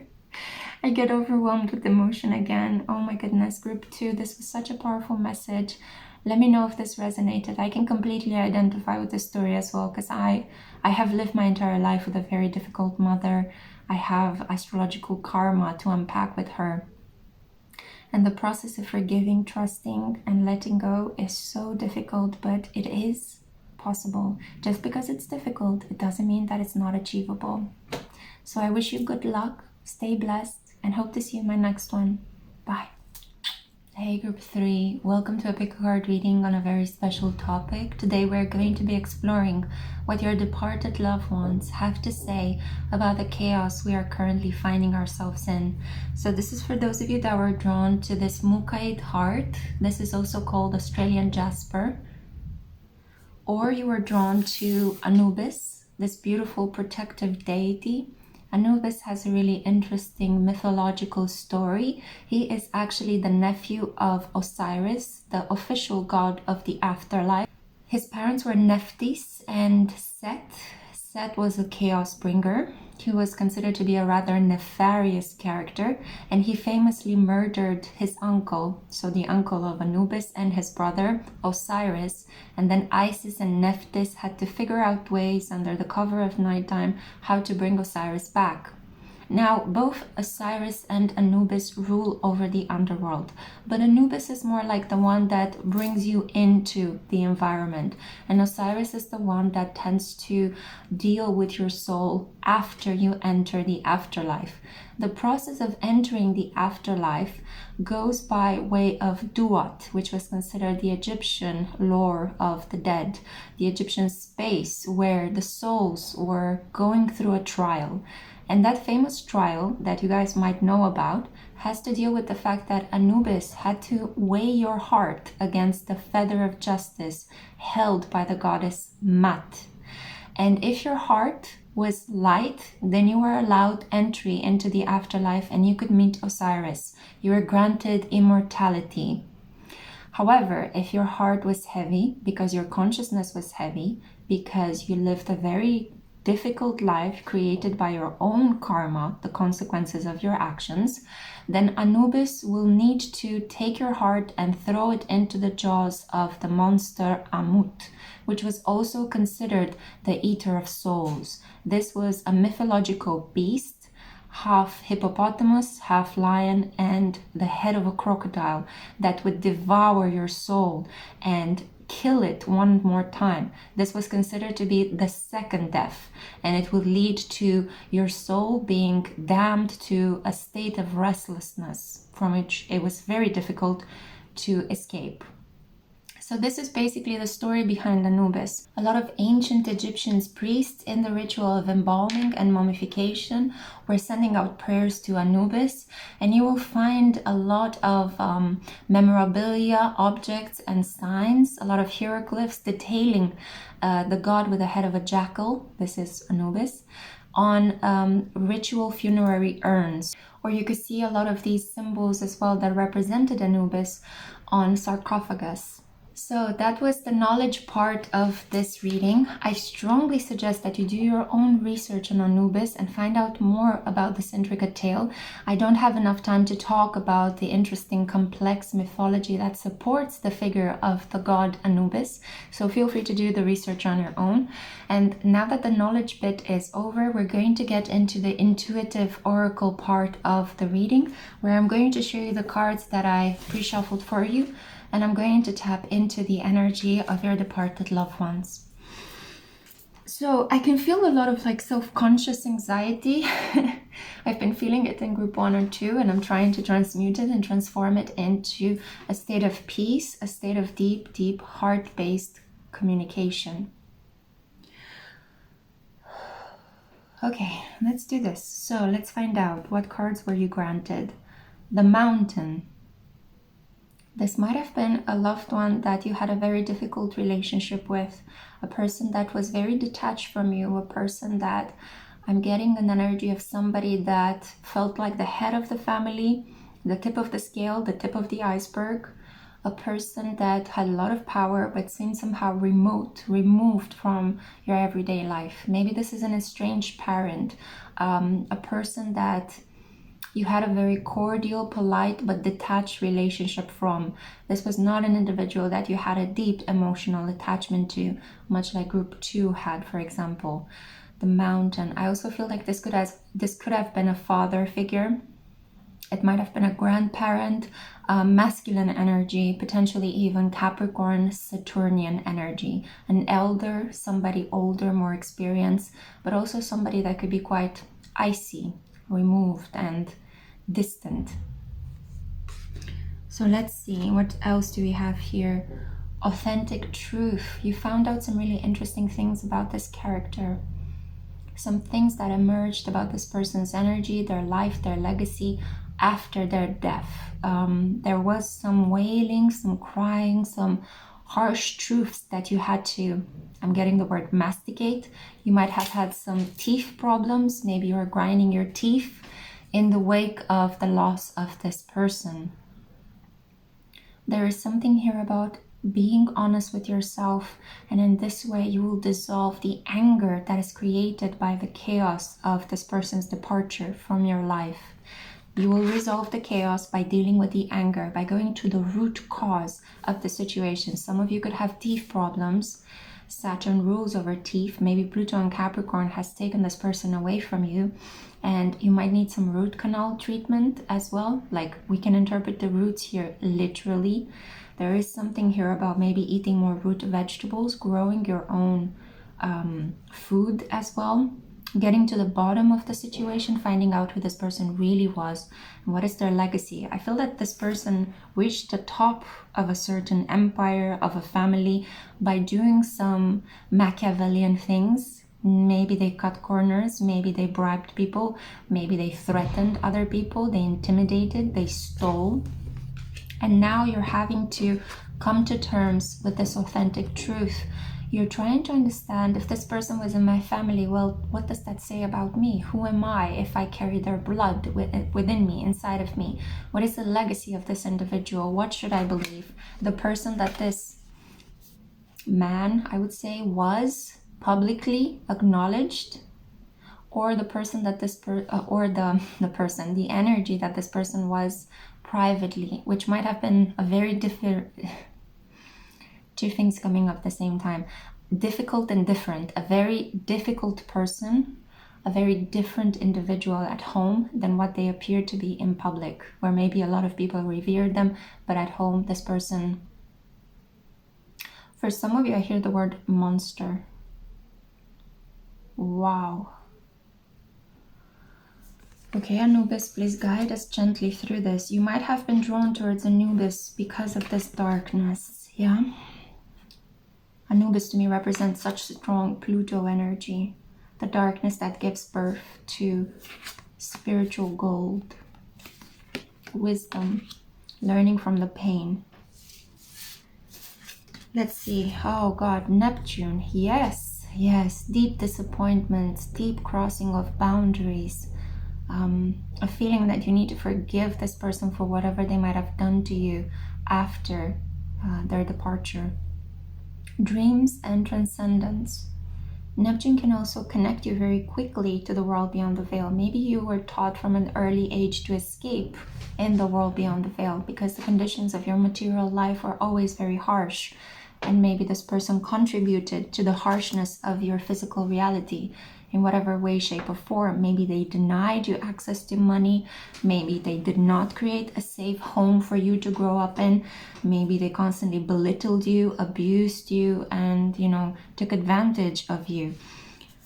I get overwhelmed with emotion again. Oh my goodness, group 2, this was such a powerful message. Let me know if this resonated. I can completely identify with this story as well, because I have lived my entire life with a very difficult mother. I have astrological karma to unpack with her. And the process of forgiving, trusting, and letting go is so difficult, but it is possible. Just because it's difficult, it doesn't mean that it's not achievable. So I wish you good luck, stay blessed, and hope to see you in my next one. Bye. Hey group 3, welcome to a PickACard reading on a very special topic. Today we're going to be exploring what your departed loved ones have to say about the chaos we are currently finding ourselves in. So this is for those of you that were drawn to this Mukaid heart. This is also called Australian jasper. Or you were drawn to Anubis, this beautiful protective deity. Anubis has a really interesting mythological story. He is actually the nephew of Osiris, the official god of the afterlife. His parents were Nephthys and Set. Set was a chaos bringer. He was considered to be a rather nefarious character, and he famously murdered his uncle, so the uncle of Anubis, and his brother Osiris. And then Isis and Nephthys had to figure out ways under the cover of nighttime how to bring Osiris back. Now, both Osiris and Anubis rule over the underworld, but Anubis is more like the one that brings you into the environment, and Osiris is the one that tends to deal with your soul after you enter the afterlife. The process of entering the afterlife goes by way of duat, which was considered the Egyptian lore of the dead, the Egyptian space where the souls were going through a trial. And that famous trial that you guys might know about has to deal with the fact that Anubis had to weigh your heart against the feather of justice held by the goddess Mat. And if your heart was light, then you were allowed entry into the afterlife and you could meet Osiris. You were granted immortality. However, if your heart was heavy, because your consciousness was heavy, because you lived a very difficult life created by your own karma, the consequences of your actions, then Anubis will need to take your heart and throw it into the jaws of the monster Amut, which was also considered the eater of souls. This was a mythological beast, half hippopotamus, half lion, and the head of a crocodile that would devour your soul and kill it one more time. This was considered to be the second death, and it would lead to your soul being damned to a state of restlessness from which it was very difficult to escape. So this is basically the story behind Anubis. A lot of ancient Egyptian priests in the ritual of embalming and mummification were sending out prayers to Anubis, and you will find a lot of memorabilia, objects and signs, a lot of hieroglyphs detailing the god with the head of a jackal, this is Anubis, on ritual funerary urns. Or you could see a lot of these symbols as well that represented Anubis on sarcophagus. So that was the knowledge part of this reading. I strongly suggest that you do your own research on Anubis and find out more about this intricate tale. I don't have enough time to talk about the interesting complex mythology that supports the figure of the god Anubis, so feel free to do the research on your own. And now that the knowledge bit is over, we're going to get into the intuitive oracle part of the reading, where I'm going to show you the cards that I pre-shuffled for you. and I'm going to tap into the energy of your departed loved ones. So I can feel a lot of like self-conscious anxiety. I've been feeling it in group 1 or 2, and I'm trying to transmute it and transform it into a state of peace, a state of deep heart-based communication. Okay, let's do this. So let's find out, what cards were you granted? The Mountain. This might have been a loved one that you had a very difficult relationship with, a person that was very detached from you, a person that I'm getting an energy of somebody that felt like the head of the family, the tip of the scale, the tip of the iceberg, a person that had a lot of power but seemed somehow removed from your everyday life. Maybe this is an estranged parent, a person that you had a very cordial, polite, but detached relationship from. This was not an individual that you had a deep emotional attachment to, much like group 2 had, for example. The Mountain. I also feel like this could have been a father figure. It might have been a grandparent, masculine energy, potentially even Capricorn, Saturnian energy. An elder, somebody older, more experienced, but also somebody that could be quite icy, removed, and distant. So let's see, what else do we have here? Authentic truth. You found out some really interesting things about this character. Some things that emerged about this person's energy, their life, their legacy after their death. There was some wailing, some crying, some harsh truths that you had to, I'm getting the word masticate. You might have had some teeth problems. Maybe you're grinding your teeth in the wake of the loss of this person. There is something here about being honest with yourself, and in this way you will dissolve the anger that is created by the chaos of this person's departure from your life. You will resolve the chaos by dealing with the anger, by going to the root cause of the situation. Some of you could have teeth problems. Saturn rules over teeth. Maybe Pluto and Capricorn has taken this person away from you, and you might need some root canal treatment as well. Like, we can interpret the roots here literally. There is something here about maybe eating more root vegetables, growing your own food as well, getting to the bottom of the situation, finding out who this person really was and what is their legacy. I feel that this person reached the top of a certain empire, of a family, by doing some Machiavellian things. Maybe they cut corners, maybe they bribed people, maybe they threatened other people, they intimidated, they stole. And now you're having to come to terms with this authentic truth. You're trying to understand, if this person was in my family, well, what does that say about me? Who am I if I carry their blood within me, inside of me? What is the legacy of this individual? What should I believe? The person that this man, I would say, was publicly acknowledged, or the person that this the energy that this person was privately, which might have been a very different, two things coming up at the same time, difficult and different. A very difficult person, a very different individual at home than what they appear to be in public, where maybe a lot of people revered them, but at home this person, for some of you, I hear the word monster. Wow. Okay, Anubis, please guide us gently through this. You might have been drawn towards Anubis because of this darkness, yeah? Anubis to me represents such strong Pluto energy, the darkness that gives birth to spiritual gold, wisdom, learning from the pain. Let's see. Oh God, Neptune. Yes, deep disappointments, deep crossing of boundaries. A feeling that you need to forgive this person for whatever they might have done to you after their departure. Dreams and transcendence. Neptune can also connect you very quickly to the world beyond the veil. Maybe you were taught from an early age to escape in the world beyond the veil because the conditions of your material life are always very harsh. and maybe this person contributed to the harshness of your physical reality in whatever way, shape, or form. Maybe they denied you access to money. Maybe they did not create a safe home for you to grow up in. Maybe they constantly belittled you, abused you, and, you know, took advantage of you.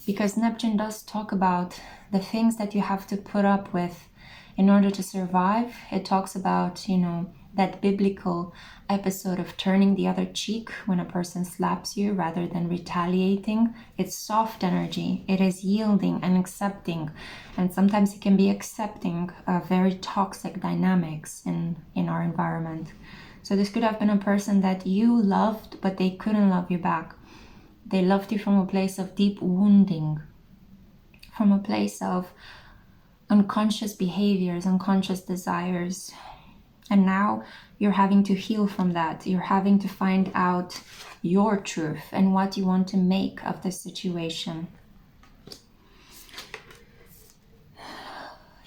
Because Neptune does talk about the things that you have to put up with in order to survive. It talks about, you know, that biblical episode of turning the other cheek when a person slaps you rather than retaliating. It's soft energy. It is yielding and accepting. And sometimes it can be accepting very toxic dynamics in our environment. So this could have been a person that you loved, but they couldn't love you back. They loved you from a place of deep wounding, from a place of unconscious behaviors, unconscious desires. And now you're having to heal from that. You're having to find out your truth and what you want to make of this situation.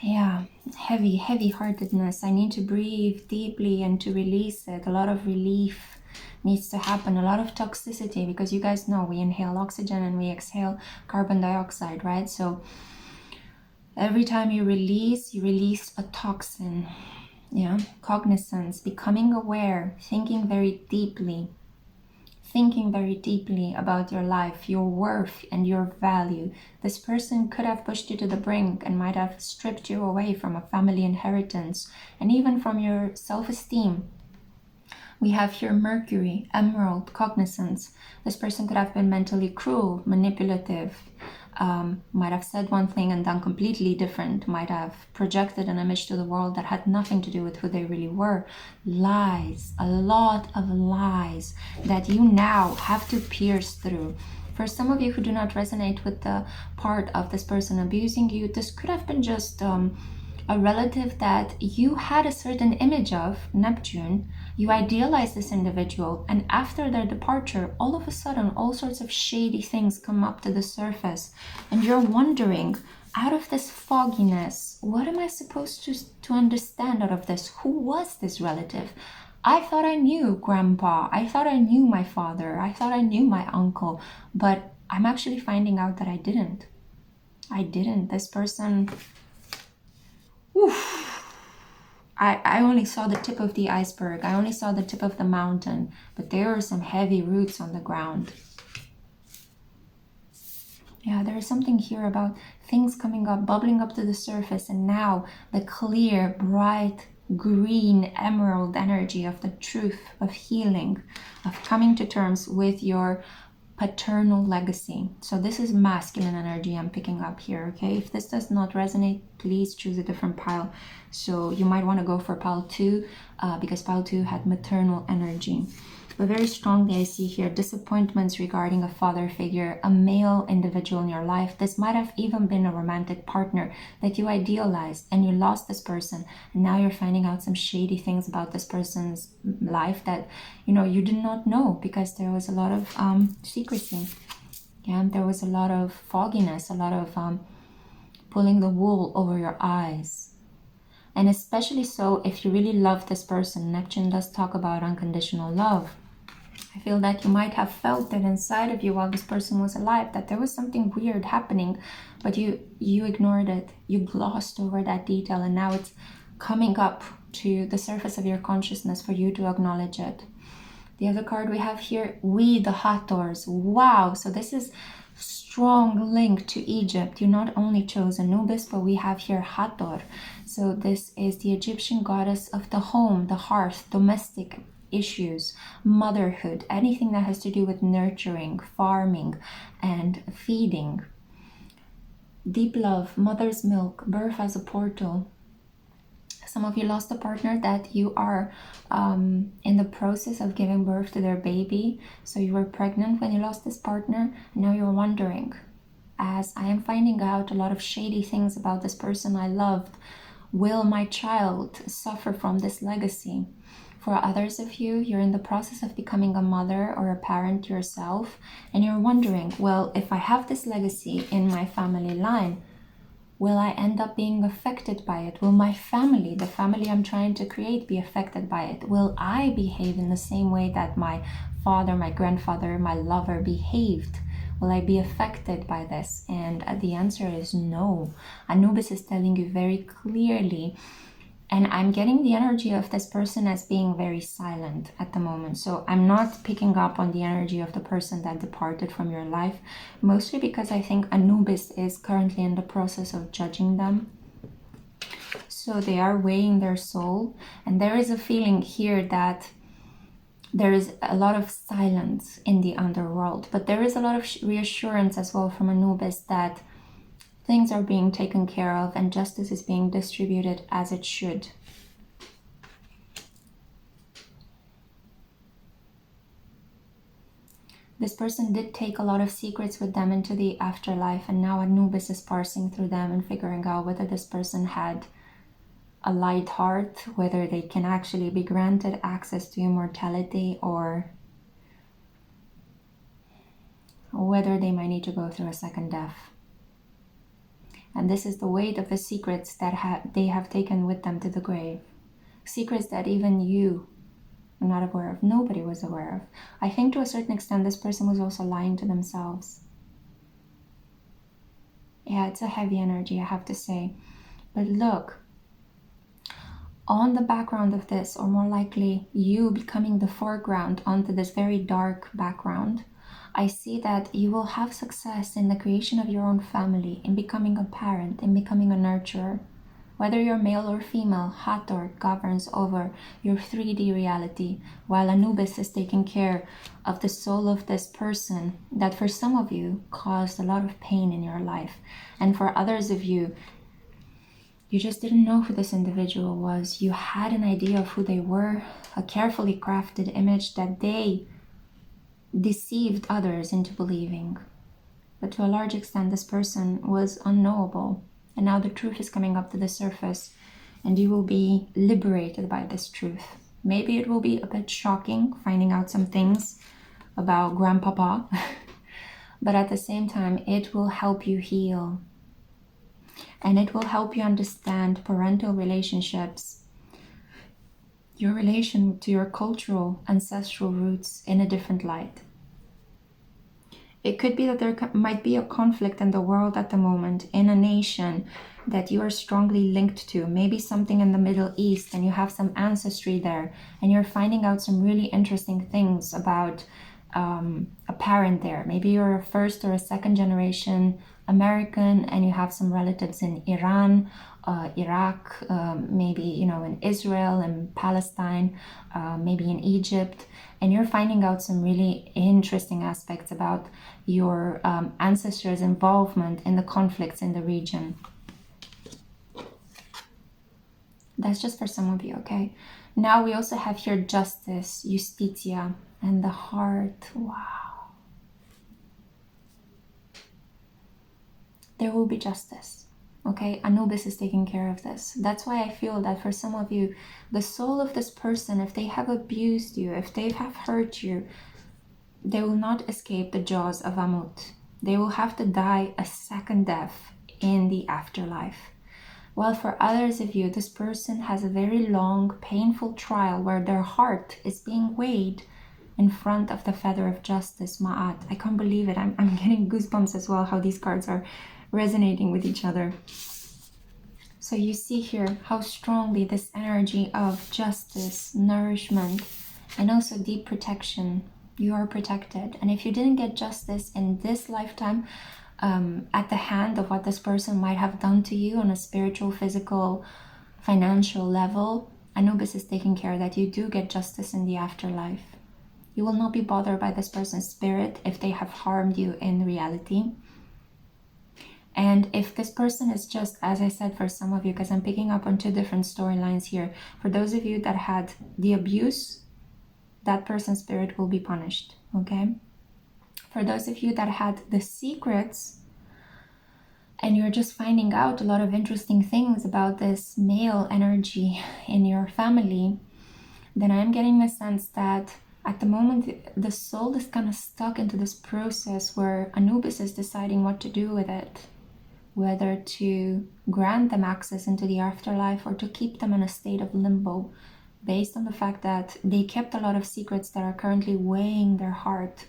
Yeah, heavy-heartedness. I need to breathe deeply and to release it. A lot of relief needs to happen, a lot of toxicity, because you guys know we inhale oxygen and we exhale carbon dioxide, right? So every time you release a toxin. Yeah, cognizance, becoming aware, thinking very deeply about your life, your worth and your value. This person could have pushed you to the brink and might have stripped you away from a family inheritance and even from your self-esteem. We have here Mercury, Emerald, cognizance. This person could have been mentally cruel, manipulative, might have said one thing and done completely different, might have projected an image to the world that had nothing to do with who they really were. Lies, a lot of lies that you now have to pierce through. For some of you who do not resonate with the part of this person abusing you, this could have been just a relative that you had a certain image of, Neptune. You idealize this individual, and after their departure, all of a sudden, all sorts of shady things come up to the surface, and you're wondering, out of this fogginess, what am I supposed to understand out of this? Who was this relative? I thought I knew Grandpa. I thought I knew my father. I thought I knew my uncle, but I'm actually finding out that I didn't. This person... Oof. I only saw the tip of the iceberg. I only saw the tip of the mountain, but there are some heavy roots on the ground. Yeah, there is something here about things coming up, bubbling up to the surface, and now the clear, bright, green, emerald energy of the truth, of healing, of coming to terms with your paternal legacy. So this is masculine energy I'm picking up here, okay? If this does not resonate, please choose a different pile. So you might want to go for pile 2 because pile 2 had maternal energy. But very strongly I see here disappointments regarding a father figure, a male individual in your life. This might have even been a romantic partner that you idealized and you lost this person, and now you're finding out some shady things about this person's life that, you know, you did not know because there was a lot of secrecy. Yeah, there was a lot of fogginess, a lot of pulling the wool over your eyes. And especially so if you really love this person. Neptune does talk about unconditional love. I feel that you might have felt it inside of you while this person was alive, that there was something weird happening, but you ignored it. You glossed over that detail, and now it's coming up to the surface of your consciousness for you to acknowledge it. The other card we have here, we the Hathors. Wow, so this is strong link to Egypt. You not only chose Anubis, but we have here Hathor. So this is the Egyptian goddess of the home, the hearth, domestic issues, motherhood, anything that has to do with nurturing, farming, and feeding. Deep love, mother's milk, birth as a portal. Some of you lost a partner that you are in the process of giving birth to their baby. So you were pregnant when you lost this partner, and now you're wondering, as I am finding out a lot of shady things about this person I loved, will my child suffer from this legacy? For others of you, you're in the process of becoming a mother or a parent yourself, and you're wondering, well, if I have this legacy in my family line, will I end up being affected by it? Will my family, the family I'm trying to create, be affected by it? Will I behave in the same way that my father, my grandfather, my lover behaved? Will I be affected by this? And the answer is no. Anubis is telling you very clearly, and I'm getting the energy of this person as being very silent at the moment. So I'm not picking up on the energy of the person that departed from your life, mostly because I think Anubis is currently in the process of judging them. So they are weighing their soul. And there is a feeling here that there is a lot of silence in the underworld, but there is a lot of reassurance as well from Anubis that things are being taken care of and justice is being distributed as it should. This person did take a lot of secrets with them into the afterlife, and now Anubis is parsing through them and figuring out whether this person had a light heart, whether they can actually be granted access to immortality, or whether they might need to go through a second death. And this is the weight of the secrets that they have taken with them to the grave. Secrets that even you are not aware of. Nobody was aware of. I think to a certain extent, this person was also lying to themselves. Yeah, it's a heavy energy, I have to say. But look, on the background of this, or more likely you becoming the foreground onto this very dark background, I see that you will have success in the creation of your own family, in becoming a parent, in becoming a nurturer. Whether you're male or female, Hathor governs over your 3D reality, while Anubis is taking care of the soul of this person that for some of you caused a lot of pain in your life. And for others of you, you just didn't know who this individual was. You had an idea of who they were, a carefully crafted image that they deceived others into believing. But to a large extent, this person was unknowable. And now the truth is coming up to the surface, and you will be liberated by this truth. Maybe it will be a bit shocking finding out some things about Grandpapa, but at the same time, it will help you heal. And it will help you understand parental relationships, your relation to your cultural, ancestral roots in a different light. It could be that there might be a conflict in the world at the moment, in a nation that you are strongly linked to, maybe something in the Middle East, and you have some ancestry there, and you're finding out some really interesting things about a parent there. Maybe you're a first or a second generation American, and you have some relatives in Iran, Iraq, maybe, in Israel and Palestine, maybe in Egypt, and you're finding out some really interesting aspects about your ancestors' involvement in the conflicts in the region. That's just for some of you, okay? Now we also have here justice, justitia, and the heart. Wow. There will be justice, okay? Anubis is taking care of this. That's why I feel that for some of you, the soul of this person, if they have abused you, if they have hurt you, they will not escape the jaws of Amut. They will have to die a second death in the afterlife. While for others of you, this person has a very long, painful trial where their heart is being weighed in front of the feather of justice, Ma'at. I can't believe it. I'm getting goosebumps as well, how these cards are resonating with each other. So you see here how strongly this energy of justice, nourishment, and also deep protection, you are protected. And if you didn't get justice in this lifetime, at the hand of what this person might have done to you on a spiritual, physical, financial level, Anubis is taking care that you do get justice in the afterlife. You will not be bothered by this person's spirit if they have harmed you in reality. And if this person is just, as I said, for some of you, because I'm picking up on two different storylines here, for those of you that had the abuse, that person's spirit will be punished, okay? For those of you that had the secrets, and you're just finding out a lot of interesting things about this male energy in your family, then I'm getting the sense that at the moment, the soul is kind of stuck into this process where Anubis is deciding what to do with it. Whether to grant them access into the afterlife or to keep them in a state of limbo, based on the fact that they kept a lot of secrets that are currently weighing their heart.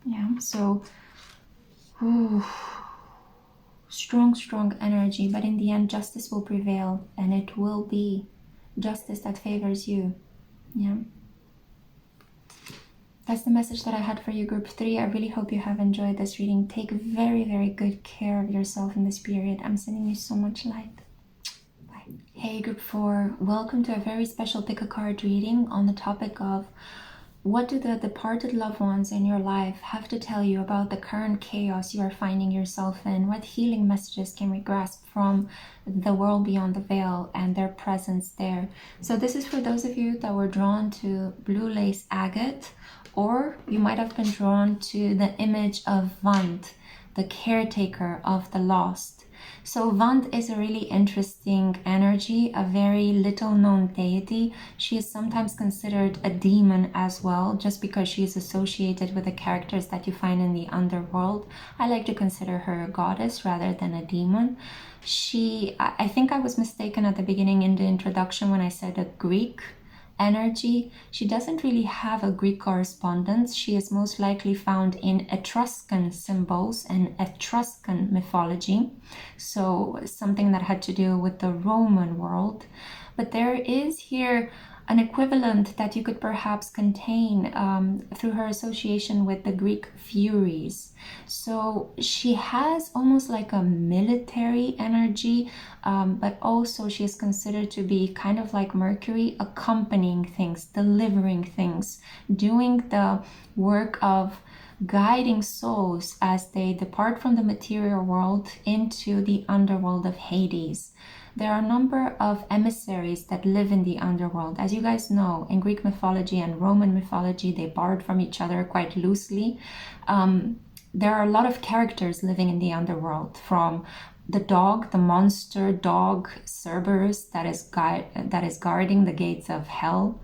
Yeah, so ooh, strong energy, but in the end justice will prevail, and it will be justice that favors you. Yeah, that's the message that I had for you, group 3. I really hope you have enjoyed this reading. Take very good care of yourself in this period. I'm sending you so much light. Bye. Hey, group 4, welcome to a very special pick a card reading on the topic of what do the departed loved ones in your life have to tell you about the current chaos you are finding yourself in? What healing messages can we grasp from the world beyond the veil and their presence there? So this is for those of you that were drawn to blue lace agate, or you might have been drawn to the image of Vanth, the caretaker of the lost. So Vanth is a really interesting energy, a very little known deity. She is sometimes considered a demon as well, just because she is associated with the characters that you find in the underworld. I like to consider her a goddess rather than a demon. I think I was mistaken at the beginning in the introduction when I said a Greek energy. She doesn't really have a Greek correspondence. She is most likely found in Etruscan symbols and Etruscan mythology, so something that had to do with the Roman world. But there is here an equivalent that you could perhaps contain through her association with the Greek Furies. So she has almost like a military energy, but also she is considered to be kind of like Mercury, accompanying things, delivering things, doing the work of guiding souls as they depart from the material world into the underworld of Hades. There are a number of emissaries that live in the underworld. As you guys know, in Greek mythology and Roman mythology, they borrowed from each other quite loosely. There are a lot of characters living in the underworld, from the dog, the monster dog Cerberus that is guarding the gates of hell,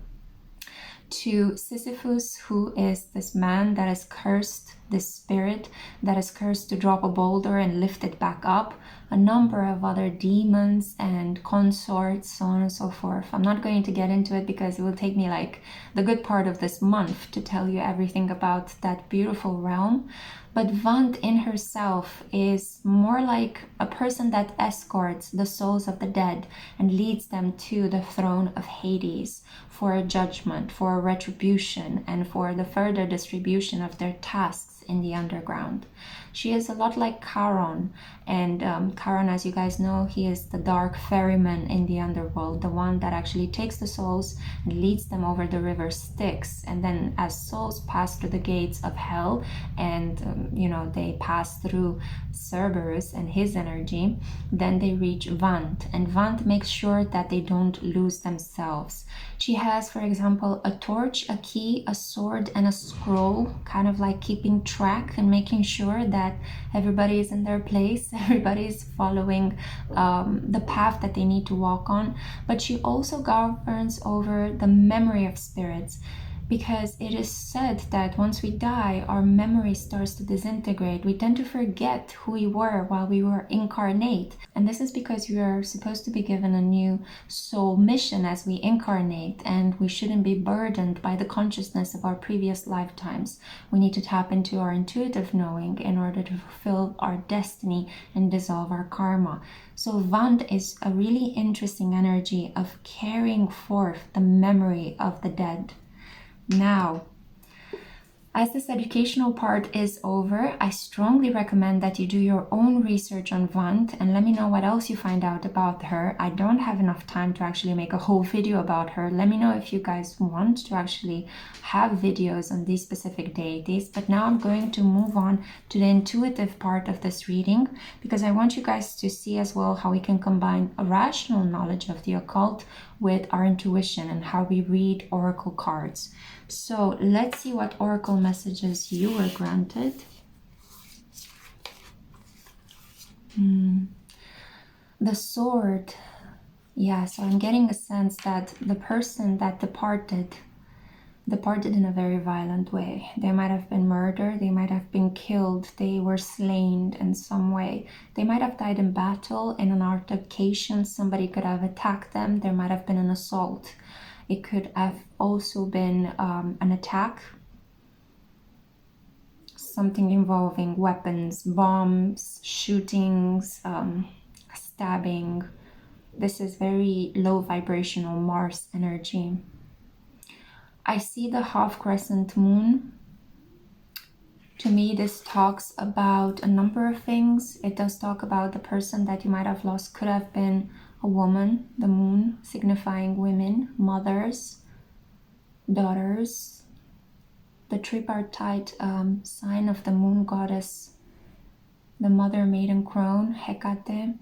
to Sisyphus, who is this man that is cursed, this spirit that is cursed to drop a boulder and lift it back up, a number of other demons and consorts, so on and so forth. I'm not going to get into it because it will take me like the good part of this month to tell you everything about that beautiful realm. But Vanth in herself is more like a person that escorts the souls of the dead and leads them to the throne of Hades for a judgment, for a retribution, and for the further distribution of their tasks in the underground. She is a lot like Charon, and Charon, as you guys know, he is the dark ferryman in the underworld, the one that actually takes the souls and leads them over the river Styx. And then as souls pass through the gates of hell and they pass through Cerberus and his energy, then they reach Vanth, and Vanth makes sure that they don't lose themselves. She has, for example, a torch, a key, a sword, and a scroll, kind of like keeping track and making sure that everybody is in their place, everybody is following the path that they need to walk on. But she also governs over the memory of spirits, because it is said that once we die, our memory starts to disintegrate. We tend to forget who we were while we were incarnate. And this is because we are supposed to be given a new soul mission as we incarnate, and we shouldn't be burdened by the consciousness of our previous lifetimes. We need to tap into our intuitive knowing in order to fulfill our destiny and dissolve our karma. So Vanth is a really interesting energy of carrying forth the memory of the dead. Now, as this educational part is over, I strongly recommend that you do your own research on Vanth and let me know what else you find out about her. I don't have enough time to actually make a whole video about her. Let me know if you guys want to actually have videos on these specific deities. But now I'm going to move on to the intuitive part of this reading, because I want you guys to see as well how we can combine a rational knowledge of the occult with our intuition and how we read oracle cards. So let's see what oracle messages you were granted. The sword. Yeah, so I'm getting a sense that the person that departed, departed in a very violent way. They might have been murdered, they might have been killed, they were slain in some way. They might have died in battle, in an altercation, somebody could have attacked them, there might have been an assault. It could have also been an attack, something involving weapons, bombs, shootings, stabbing. This is very low vibrational Mars energy. I see the half crescent moon. To me, this talks about a number of things. It does talk about the person that you might have lost could have been a woman, the moon signifying women, mothers, daughters. The tripartite sign of the moon goddess, the mother maiden crone, Hecate.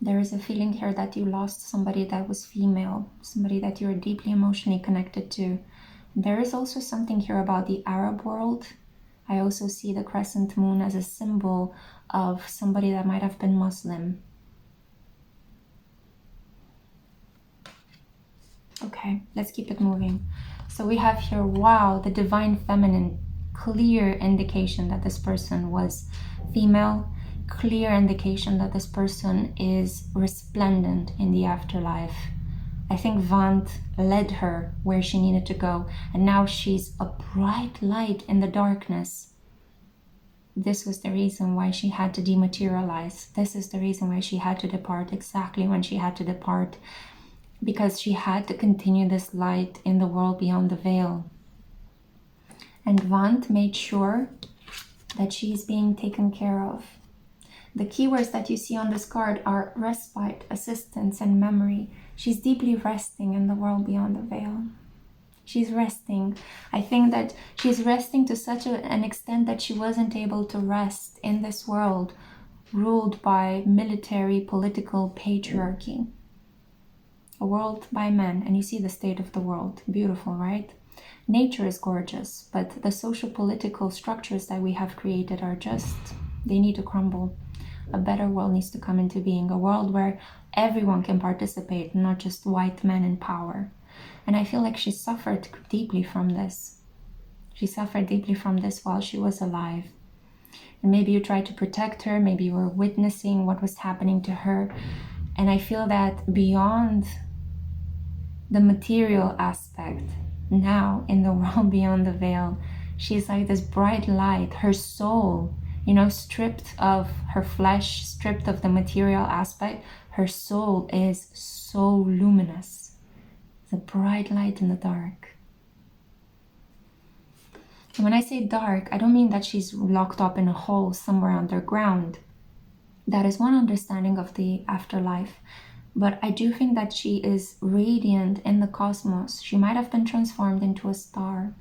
There is a feeling here that you lost somebody that was female, somebody that you are deeply emotionally connected to. There is also something here about the Arab world. I also see the crescent moon as a symbol of somebody that might have been Muslim. Okay, let's keep it moving. So we have here, wow, the divine feminine, clear indication that this person was female, clear indication that this person is resplendent in the afterlife. I think Vanth led her where she needed to go, and now she's a bright light in the darkness. This was the reason why she had to dematerialize. This is the reason why she had to depart exactly when she had to depart, because she had to continue this light in the world beyond the veil. And Vanth made sure that she's being taken care of. The keywords that you see on this card are respite, assistance, and memory. She's deeply resting in the world beyond the veil. She's resting. I think that she's resting to such an extent that she wasn't able to rest in this world ruled by military, political patriarchy. A world by men, and you see the state of the world. Beautiful, right? Nature is gorgeous, but the social political structures that we have created are just, they need to crumble. A better world needs to come into being, a world where everyone can participate, not just white men in power. And I feel like she suffered deeply from this. She suffered deeply from this while she was alive. And maybe you tried to protect her, maybe you were witnessing what was happening to her. And I feel that beyond the material aspect, now in the world beyond the veil, she's like this bright light. Her soul, you know, stripped of her flesh, stripped of the material aspect, her soul is so luminous. It's a bright light in the dark. And when I say dark, I don't mean that she's locked up in a hole somewhere underground. That is one understanding of the afterlife. But I do think that she is radiant in the cosmos. She might have been transformed into a star.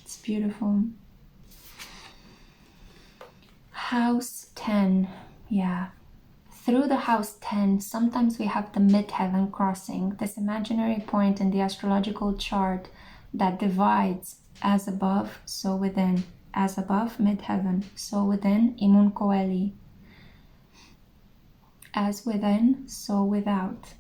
It's beautiful. House 10. Yeah. Through the house 10, sometimes we have the midheaven crossing, this imaginary point in the astrological chart that divides as above, so within. As above, midheaven, so within, imun coeli. As within, so without.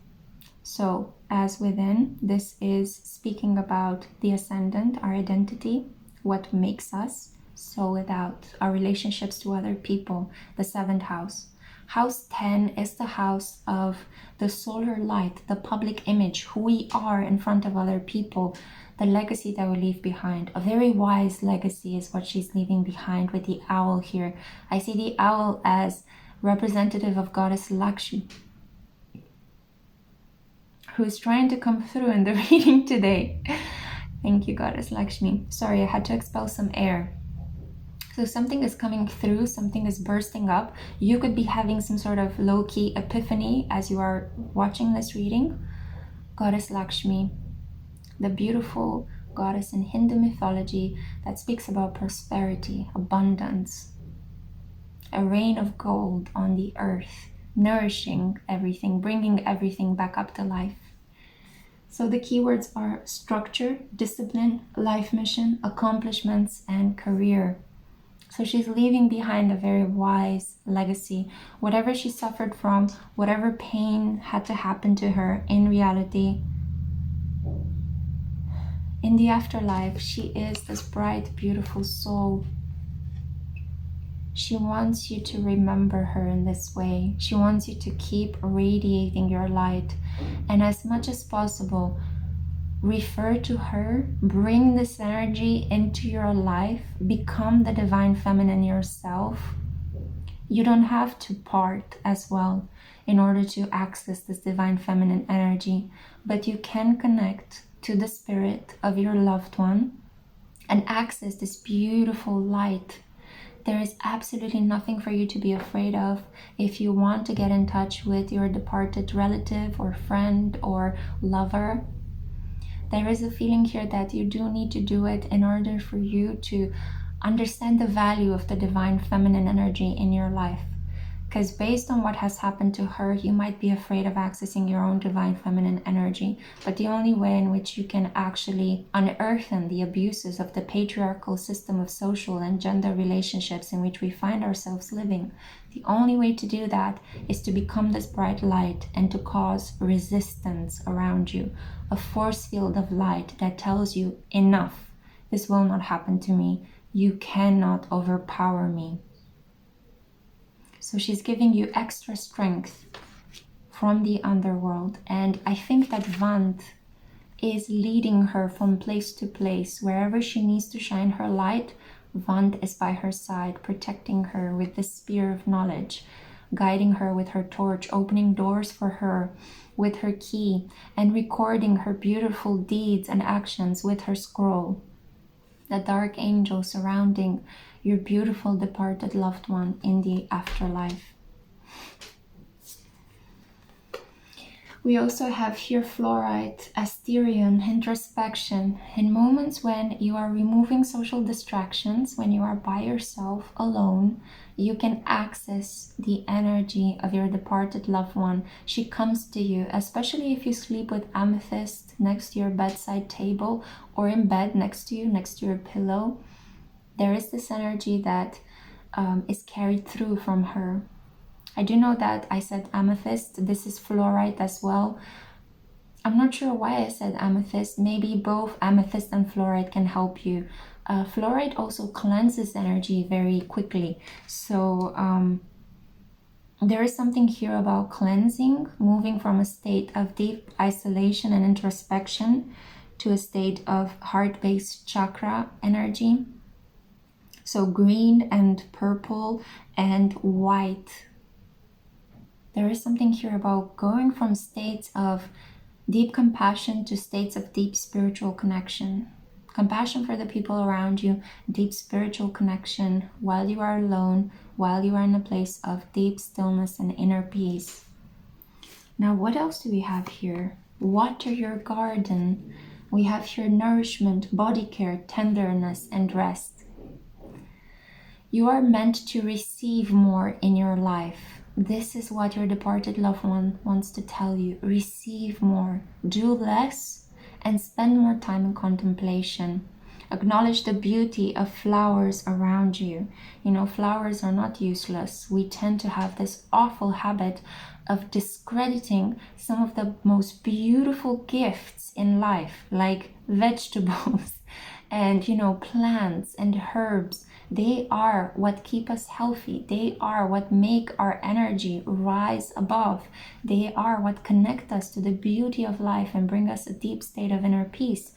So, as within, this is speaking about the ascendant, our identity, what makes us. So without, our relationships to other people, the 7th house. House 10 is the house of the solar light, the public image, who we are in front of other people, the legacy that we leave behind. A very wise legacy is what she's leaving behind with the owl here. I see the owl as representative of goddess Lexi, who is trying to come through in the reading today. Thank you, goddess Lakshmi. Sorry, I had to expel some air. So something is coming through, something is bursting up. You could be having some sort of low-key epiphany as you are watching this reading. Goddess Lakshmi, the beautiful goddess in Hindu mythology that speaks about prosperity, abundance, a rain of gold on the earth, nourishing everything, bringing everything back up to life. So the keywords are structure, discipline, life mission, accomplishments, and career. So she's leaving behind a very wise legacy. Whatever she suffered from, whatever pain had to happen to her, in reality, In the afterlife, she is this bright, beautiful soul. She wants you to remember her in this way. She wants you to keep radiating your light. And as much as possible, refer to her, bring this energy into your life, become the divine feminine yourself. You don't have to part as well in order to access this divine feminine energy, but you can connect to the spirit of your loved one and access this beautiful light. There is absolutely nothing for you to be afraid of. If you want to get in touch with your departed relative or friend or lover, there is a feeling here that you do need to do it in order for you to understand the value of the divine feminine energy in your life. Because based on what has happened to her, you might be afraid of accessing your own divine feminine energy. But the only way in which you can actually unearth the abuses of the patriarchal system of social and gender relationships in which we find ourselves living, the only way to do that is to become this bright light and to cause resistance around you. A force field of light that tells you, enough, this will not happen to me. You cannot overpower me. So she's giving you extra strength from the underworld. And I think that Vanth is leading her from place to place. Wherever she needs to shine her light, Vanth is by her side, protecting her with the spear of knowledge, guiding her with her torch, opening doors for her with her key, and recording her beautiful deeds and actions with her scroll. The dark angel surrounding your beautiful departed loved one in the afterlife. We also have here fluorite, Asterion, introspection. In moments when you are removing social distractions, when you are by yourself, alone, you can access the energy of your departed loved one. She comes to you, especially if you sleep with amethyst next to your bedside table or in bed next to you, next to your pillow. There is this energy that is carried through from her. I do know that I said amethyst. This is fluorite as well. I'm not sure why I said amethyst. Maybe both amethyst and fluorite can help you. Fluorite also cleanses energy very quickly. So there is something here about cleansing, moving from a state of deep isolation and introspection to a state of heart-based chakra energy. So green and purple and white. There is something here about going from states of deep compassion to states of deep spiritual connection. Compassion for the people around you, deep spiritual connection while you are alone, while you are in a place of deep stillness and inner peace. Now, what else do we have here? Water your garden. We have here nourishment, body care, tenderness, and rest. You are meant to receive more in your life. This is what your departed loved one wants to tell you. Receive more. Do less and spend more time in contemplation. Acknowledge the beauty of flowers around you. You know, flowers are not useless. We tend to have this awful habit of discrediting some of the most beautiful gifts in life, like vegetables and, you know, plants and herbs. They are what keep us healthy. They are what make our energy rise above. They are what connect us to the beauty of life and bring us a deep state of inner peace.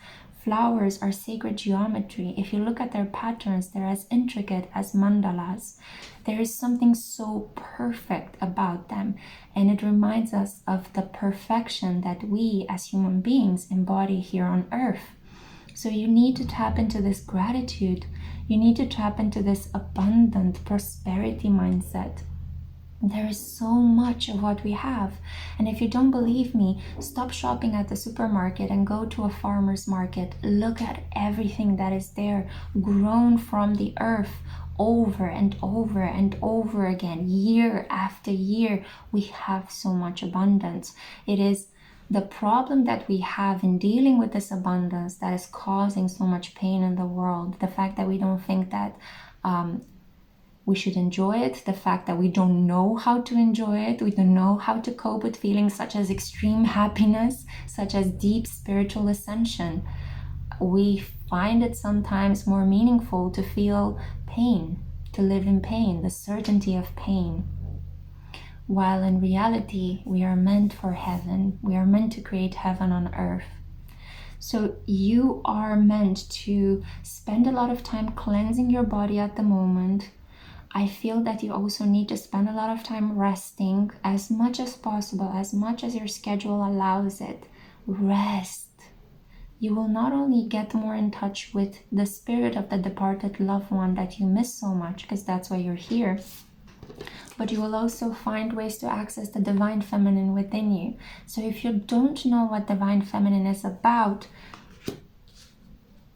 Flowers are sacred geometry. If you look at their patterns, they're as intricate as mandalas. There is something so perfect about them, and it reminds us of the perfection that we as human beings embody here on earth. So you need to tap into this gratitude. You need to tap into this abundant prosperity mindset. There is so much of what we have. And if you don't believe me, stop shopping at the supermarket and go to a farmer's market. Look at everything that is there, grown from the earth over and over and over again, year after year. We have so much abundance. It is the problem that we have in dealing with this abundance that is causing so much pain in the world. The fact that we don't think that we should enjoy it, the fact that we don't know how to enjoy it, we don't know how to cope with feelings such as extreme happiness, such as deep spiritual ascension. we find it sometimes more meaningful to feel pain, to live in pain, the certainty of pain. While in reality, we are meant for heaven. We are meant to create heaven on earth. So you are meant to spend a lot of time cleansing your body at the moment. I feel that you also need to spend a lot of time resting as much as possible, as much as your schedule allows it. Rest. You will not only get more in touch with the spirit of the departed loved one that you miss so much, because that's why you're here, but you will also find ways to access the divine feminine within you. So if you don't know what divine feminine is about,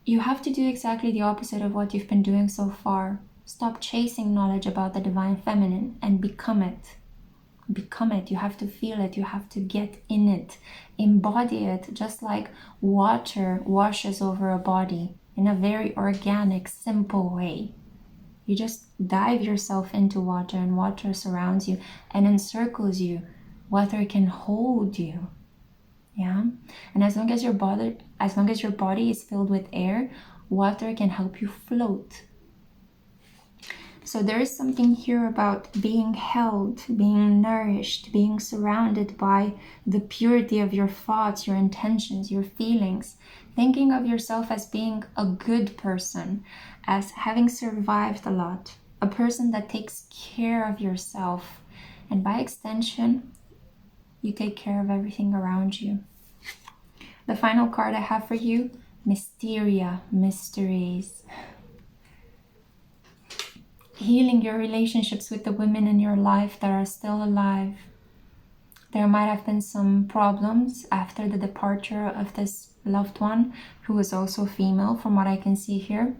you have to do exactly the opposite of what you've been doing so far. Stop chasing knowledge about the divine feminine and become it. Become it. You have to feel it. You have to get in it. Embody it, just like water washes over a body in a very organic, simple way. You just dive yourself into water and water surrounds you and encircles you. Water can hold you. Yeah? And as long as your body is filled with air, water can help you float. So there is something here about being held, being nourished, being surrounded by the purity of your thoughts, your intentions, your feelings, thinking of yourself as being a good person, as having survived a lot, a person that takes care of yourself, and by extension, you take care of everything around you. The final card I have for you, Mysteria, mysteries. Healing your relationships with the women in your life that are still alive. There might have been some problems after the departure of this loved one, who is also female from what I can see here.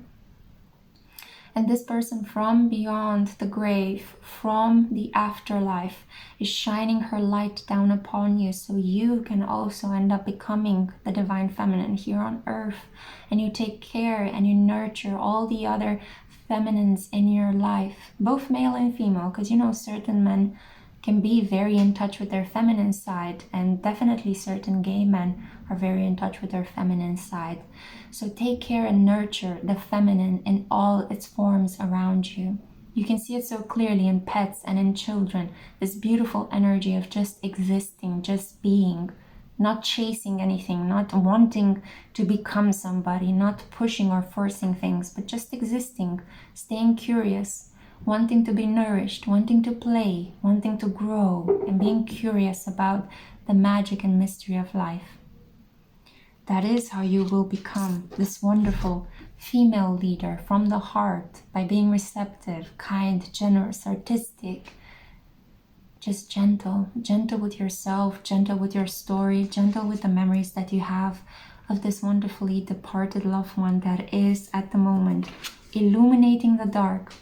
And this person from beyond the grave, from the afterlife, is shining her light down upon you, so you can also end up becoming the divine feminine here on earth. And you take care and you nurture all the other feminines in your life, both male and female, because you know certain men can be very in touch with their feminine side, and definitely certain gay men are very in touch with their feminine side. So take care and nurture the feminine in all its forms around you. You can see it so clearly in pets and in children, this beautiful energy of just existing, just being, not chasing anything, not wanting to become somebody, not pushing or forcing things, but just existing, staying curious, wanting to be nourished, wanting to play, wanting to grow, and being curious about the magic and mystery of life. That is how you will become this wonderful female leader from the heart, by being receptive, kind, generous, artistic, just gentle with yourself, gentle with your story, gentle with the memories that you have of this wonderfully departed loved one that is at the moment illuminating the dark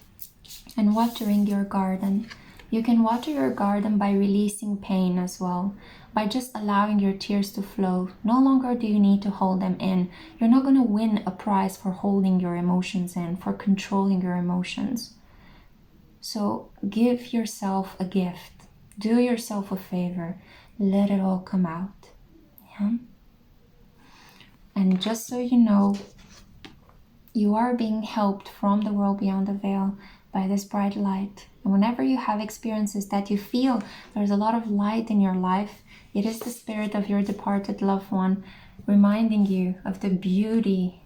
and watering your garden. You can water your garden by releasing pain as well, by just allowing your tears to flow. No longer do you need to hold them in. You're not going to win a prize for holding your emotions in, for controlling your emotions. So give yourself a gift. Do yourself a favor. Let it all come out. Yeah? And just so you know, you are being helped from the world beyond the veil by this bright light. And whenever you have experiences that you feel there's a lot of light in your life, it is the spirit of your departed loved one reminding you of the beauty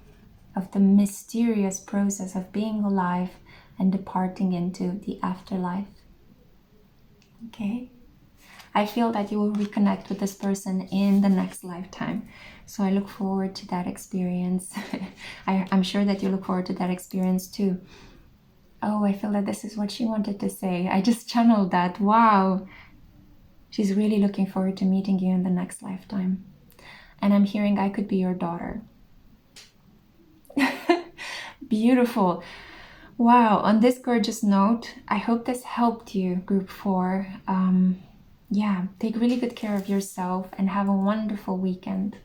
of the mysterious process of being alive and departing into the afterlife. Okay? I feel that you will reconnect with this person in the next lifetime. So I look forward to that experience. I'm sure that you look forward to that experience too. Oh, I feel that this is what she wanted to say. I just channeled that. Wow. She's really looking forward to meeting you in the next lifetime. And I'm hearing I could be your daughter. Beautiful. Wow. On this gorgeous note, I hope this helped you, Group 4. Yeah, take really good care of yourself and have a wonderful weekend.